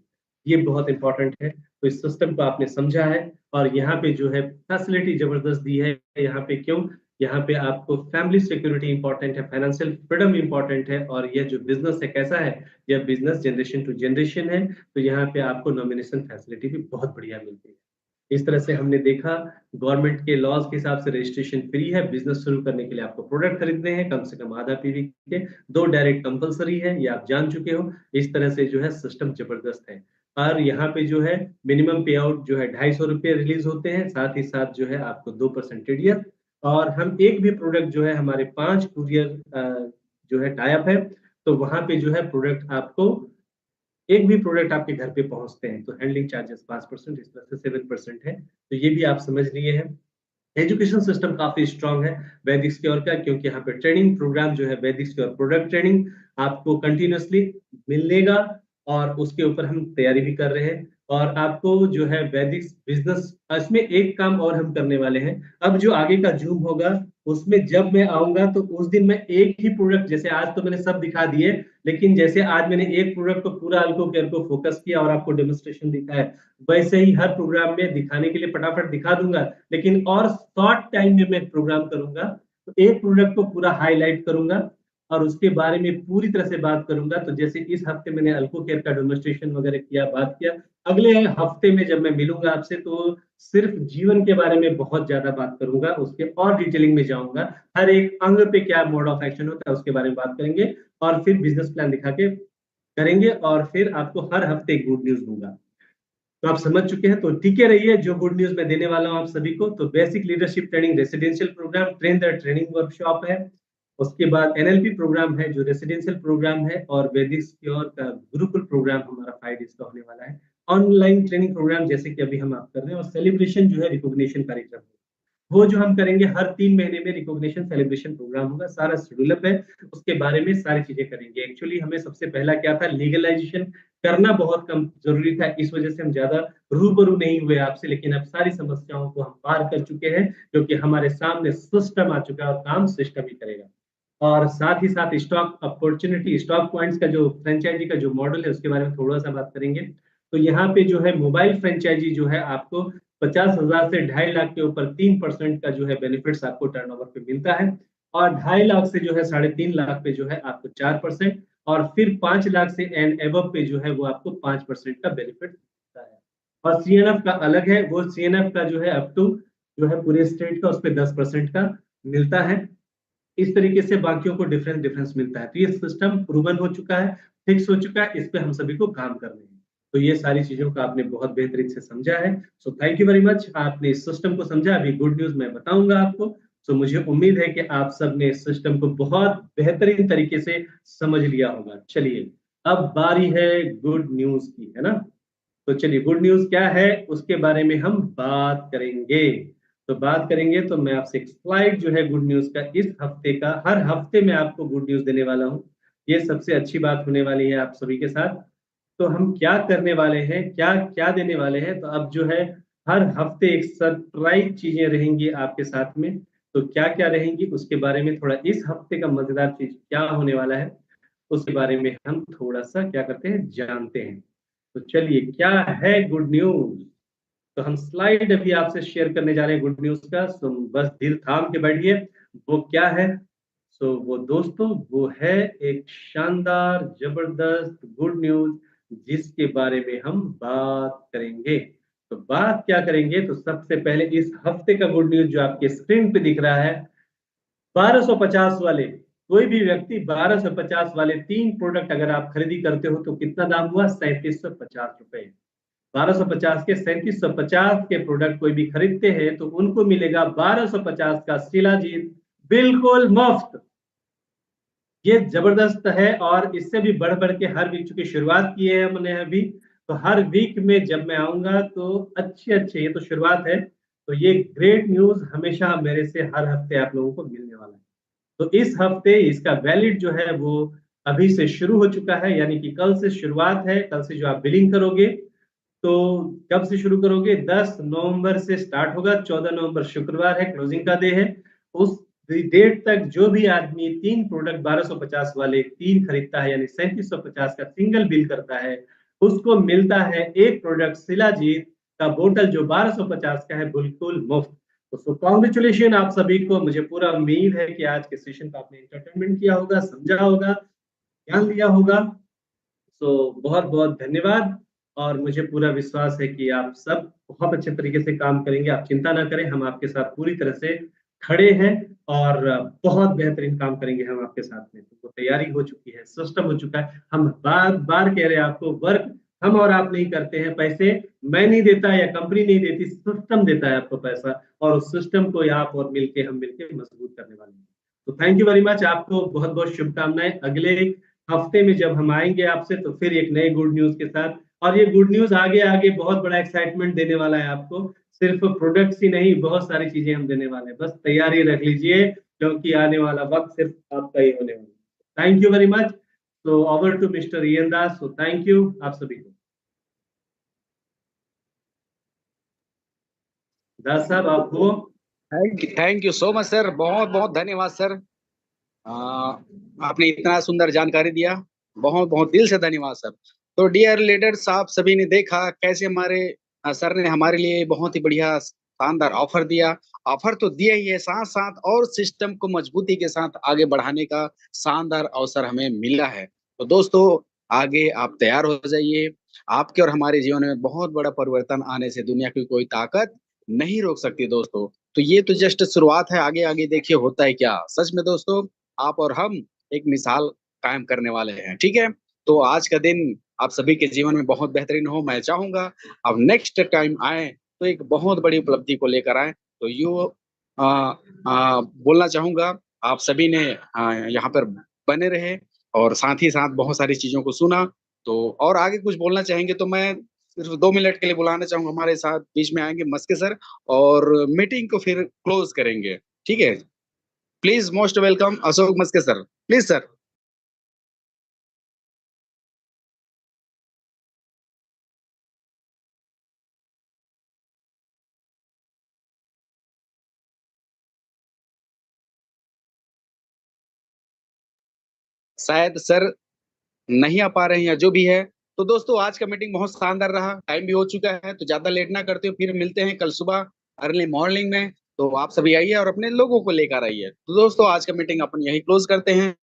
ये बहुत इम्पोर्टेंट है। तो इस सिस्टम को आपने समझा है और यहाँ पे जो है फैसिलिटी ज़बरदस्त दी है। यहाँ पे क्यों? यहाँ पे आपको फैमिली सिक्योरिटी इम्पोर्टेंट है, फाइनेंशियल फ्रीडम इम्पोर्टेंट है और ये जो बिज़नेस है कैसा है? यह बिज़नेस जनरेशन टू जनरेशन है, तो यहाँ पे आपको नॉमिनेशन फैसिलिटी भी बहुत बढ़िया मिलती है। इस तरह से हमने देखा गवर्नमेंट के लॉज़ के हिसाब से रजिस्ट्रेशन फ्री है, बिज़नेस शुरू करने के लिए आपको प्रोडक्ट खरीदने हैं, कम से कम आधा पीवी के, 2 डायरेक्ट कंपल्सरी है, ये आप जान चुके हो। इस तरह से जो है सिस्टम ज़बरदस्त है। और यहाँ पे जो है मिनिमम पे आउट जो है ₹250 रिलीज़ होते हैं, साथ ही साथ जो है आपको 2% टीडीएस और हम एक भी प्रोडक्ट जो है हमारे 5 कुरियर जो है टाई अप है, तो वहाँ पे जो है प्रोडक्ट आपको एक भी प्रोडक्ट आपके घर पे पहुँचते हैं, तो हैंडलिंग चार्जेस 5% इस तरह से 7% है, तो ये भी आप समझ लिए हैं। एजुकेशन सिस्टम काफ़ी स्ट्रॉन्ग है वैदिक स्क्योर का क्योंकि यहाँ पे ट्रेनिंग प्रोग्राम जो है वैदिक स्क्योर प्रोडक्ट ट्रेनिंग आपको कंटिन्यूअसली मिलेगा और उसके ऊपर हम तैयारी भी कर रहे हैं और आपको जो है वैदिक बिज़नेस इसमें एक काम और हम करने वाले हैं। अब जो आगे का ज़ूम होगा, उसमें जब मैं आऊँगा तो उस दिन मैं एक ही प्रोडक्ट जैसे आज तो मैंने सब दिखा दिए, लेकिन जैसे आज मैंने एक प्रोडक्ट को पूरा अल्को केयर को फ़ोकस किया और आपको डेमोंस्ट्रेशन दिखाया, वैसे ही हर प्रोग्राम में दिखाने के लिए फटाफट दिखा दूँगा, लेकिन और शॉर्ट टाइम में मैं प्रोग्राम करूँगा, तो एक प्रोडक्ट को पूरा हाइलाइट करूँगा और उसके बारे में पूरी तरह से बात करूँगा। तो जैसे इस हफ्ते मैंने अल्को केयर का डेमोंस्ट्रेशन वगैरह किया, बात किया। अगले हफ्ते में जब मैं मिलूँगा आपसे तो सिर्फ़ जीवन के बारे में बहुत ज़्यादा बात करूँगा, उसके और डिटेलिंग में जाऊँगा। हर एक अंग पे क्या मोड ऑफ एक्शन होता है उसके बारे में बात करेंगे और फिर बिज़नेस प्लान दिखा के करेंगे और फिर आपको हर हफ्ते एक गुड न्यूज़ दूँगा। तो आप समझ चुके हैं, तो टिके रहिए जो गुड न्यूज़ मैं देने वाला हूँ आप सभी को। तो basic leadership training residential programme train the training workshop है। उसके बाद एनएलपी प्रोग्राम है जो रेसिडेंशियल प्रोग्राम है और वैदिक स्क्योर का गुरुकुल प्रोग्राम हमारा 5 डेज़ का होने वाला है। ऑनलाइन ट्रेनिंग प्रोग्राम जैसे कि अभी हम आप कर रहे हैं और सेलिब्रेशन जो है रिकॉग्निशन कार्यक्रम। वो जो हम करेंगे हर 3 महीने में रिकॉग्निशन सेलिब्रेशन प्रोग्राम होगा, सारा शेड्यूल अप है, उसके बारे में सारी चीज़ें करेंगे। एक्चुअली हमें सबसे पहला क्या था लीगलाइज़ेशन करना बहुत कम ज़रूरी था, इस वजह से हम ज़्यादा रूबरू नहीं हुए आपसे, लेकिन अब सारी समस्याओं को हम पार कर चुके हैं, क्योंकि हमारे सामने सिस्टम आ चुका है और काम सिस्टम ही करेगा। और साथ ही साथ स्टॉक अपॉर्च्युनिटी, स्टॉक पॉइंट्स का जो फ्रैंचाइज़ी का जो मॉडल है, उसके बारे में थोड़ा-सा बात करेंगे। तो यहाँ पे जो है मोबाइल फ्रैंचाइज़ी जो है आपको 50,000 से 2.5 लाख के ऊपर 3% का जो है बेनिफिट्स आपको टर्नओवर पे मिलता है और 2.5 लाख से जो है 3.5 लाख पे जो है आपको 4% और फिर 5 लाख से एंड अबव पे जो है वो आपको 5% का बेनिफिट मिलता है। और सीएनएफ का अलग है, वो सीएनएफ का जो है अप टू जो है पूरे स्टेट का उसपे 10% का मिलता है। इस तरीके से बाकियों को डिफरेंस डिफरेंस मिलता है। तो ये सिस्टम प्रूवन हो चुका है, फिक्स हो चुका है, इस पे हम सभी को काम करना है। तो ये सारी चीज़ों को आपने बहुत बेहतरीन से समझा है। सो थैंक यू वेरी मच आपने इस सिस्टम को समझा। अभी गुड न्यूज़ मैं बताऊँगा आपको। सो मुझे उम्मीद है कि आप सब ने इस सिस्टम को बहुत बेहतरीन तरीके से समझ लिया होगा। चलिए, अब बारी है गुड न्यूज़ की, है ना? तो चलिए गुड न्यूज़ क्या है उसके बारे में हम बात करेंगे। तो बात करेंगे तो मैं आपसे एक स्लाइड जो है गुड न्यूज़ का इस हफ्ते का हर हफ्ते मैं आपको गुड न्यूज़ देने वाला हूँ। ये सबसे अच्छी बात होने वाली है आप सभी के साथ। तो हम क्या करने वाले हैं, क्या-क्या देने वाले हैं, तो अब जो है हर हफ्ते एक सरप्राइज़ चीज़ें रहेंगी आपके साथ में। तो क्या-क्या रहेंगी उसके बारे में थोड़ा इस हफ्ते का मज़ेदार चीज़ क्या होने वाला है, उसके बारे में हम थोड़ा-सा क्या करते हैं जानते हैं। तो चलिए क्या है गुड न्यूज़? तो हम स्लाइड अभी आपसे शेयर करने जा रहे हैं गुड न्यूज़ का, सो बस दिल थाम के बैठिए। वो क्या है? सो वो दोस्तों वो है एक शानदार, ज़बरदस्त गुड न्यूज़ जिसके बारे में हम बात करेंगे। तो बात क्या करेंगे? तो सबसे पहले इस हफ्ते का गुड न्यूज़ जो आपके स्क्रीन पे दिख रहा है 1250 वाले कोई भी व्यक्ति 1250 वाले 3 प्रोडक्ट अगर आप खरीदी करते हो तो कितना दाम हुआ? ₹3750। 1250 के 3750 के प्रोडक्ट कोई भी खरीदते हैं तो उनको मिलेगा 1250 का शिलाजीत बिल्कुल मुफ्त। ये ज़बरदस्त है और इससे भी बढ़-बढ़ के हर वीक चूँकि शुरुआत की है हमने अभी, तो हर वीक में जब मैं आऊँगा तो अच्छे-अच्छे ये तो शुरुआत है, तो ये ग्रेट न्यूज़ हमेशा मेरे से हर हफ्ते आप लोगों को मिलने वाला है। तो इस हफ्ते इसका वैलिड जो है वो अभी से शुरू हो चुका है, यानी कि कल से शुरुआत है। कल से जो आप बिलिंग करोगे, तो कब से शुरू करोगे? 10 नवंबर से स्टार्ट होगा। 14 नवंबर शुक्रवार है, क्लोजिंग का डे है। उस डेट तक जो भी आदमी 3 प्रोडक्ट 1250 वाले 3 खरीदता है, यानी 3750 का सिंगल बिल करता है, उसको मिलता है एक प्रोडक्ट शिलाजीत का बोतल जो 1250 का है, बिल्कुल मुफ्त। तो कॉन्ग्रेचुलेशन आप सभी को। मुझे पूरा उम्मीद है कि आज के सेशन का आपने एंटरटेनमेंट किया होगा, समझा होगा, ज्ञान लिया होगा। बहुत बहुत धन्यवाद। और मुझे पूरा विश्वास है कि आप सब बहुत अच्छे तरीके से काम करेंगे। आप चिंता ना करें, हम आपके साथ पूरी तरह से खड़े हैं और बहुत बेहतरीन काम करेंगे हम आपके साथ में। तो तैयारी हो चुकी है, सिस्टम हो चुका है। हम बार बार कह रहे हैं आपको, वर्क हम और आप नहीं करते हैं। पैसे मैं नहीं देता या कंपनी नहीं देती, सिस्टम देता है आपको पैसा, और उस सिस्टम को आप और मिलके हम मिलके मजबूत करने वाले हैं। तो थैंक यू वेरी मच। आपको बहुत बहुत शुभकामनाएं। अगले हफ्ते में जब हम आएंगे आपसे, तो फिर एक नए गुड न्यूज के साथ। और ये गुड न्यूज आगे आगे बहुत बड़ा एक्साइटमेंट देने वाला है आपको। सिर्फ प्रोडक्ट्स ही नहीं, बहुत सारी चीजें हम देने वाले हैं। बस तैयारी रख लीजिए, क्योंकि आने वाला वक्त सिर्फ आपका ही होने वाला है। Thank you very much. So over to mister E N Das. So thank you आप सभी को। दास साहब आपको। Thank you so much sir, बहुत बहुत धन्यवाद सर। आ, आपने इतना सुंदर जानकारी दिया, बहुत बहुत दिल से धन्यवाद सर। तो डियर लीडर्स, आप सभी ने देखा कैसे हमारे सर ने हमारे लिए बहुत ही बढ़िया शानदार ऑफर दिया। ऑफर तो दिया ही है, साथ साथ और सिस्टम को मजबूती के साथ आगे बढ़ाने का शानदार अवसर हमें मिला है। तो दोस्तों, आगे आप तैयार हो जाइए। आपके और हमारे जीवन में बहुत बड़ा परिवर्तन आने से दुनिया की कोई ताकत नहीं रोक सकती दोस्तों। तो ये तो जस्ट शुरुआत है, आगे आगे देखिए होता है क्या। सच में दोस्तों, आप और हम एक मिसाल कायम करने वाले हैं, ठीक है। तो आज का दिन आप सभी के जीवन में बहुत बेहतरीन हो। मैं चाहूंगा अब नेक्स्ट टाइम आए तो एक बहुत बड़ी उपलब्धि को लेकर आए। तो यू बोलना चाहूंगा, आप सभी ने यहाँ पर बने रहे और साथ ही साथ बहुत सारी चीजों को सुना। तो और आगे कुछ बोलना चाहेंगे तो मैं सिर्फ 2 मिनट के लिए बुलाना चाहूंगा, हमारे साथ बीच में आएंगे मस्के सर और मीटिंग को फिर क्लोज करेंगे, ठीक है। Please most welcome Ashok Maske sir, please sir. शायद सर नहीं आ पा रहे हैं या जो भी है। तो दोस्तों, आज का मीटिंग बहुत शानदार रहा, टाइम भी हो चुका है, तो ज्यादा लेट ना करते हो, फिर मिलते हैं कल सुबह अर्ली मॉर्निंग में। तो आप सभी आइए और अपने लोगों को लेकर आइए। तो दोस्तों, आज का मीटिंग अपन यही क्लोज करते हैं।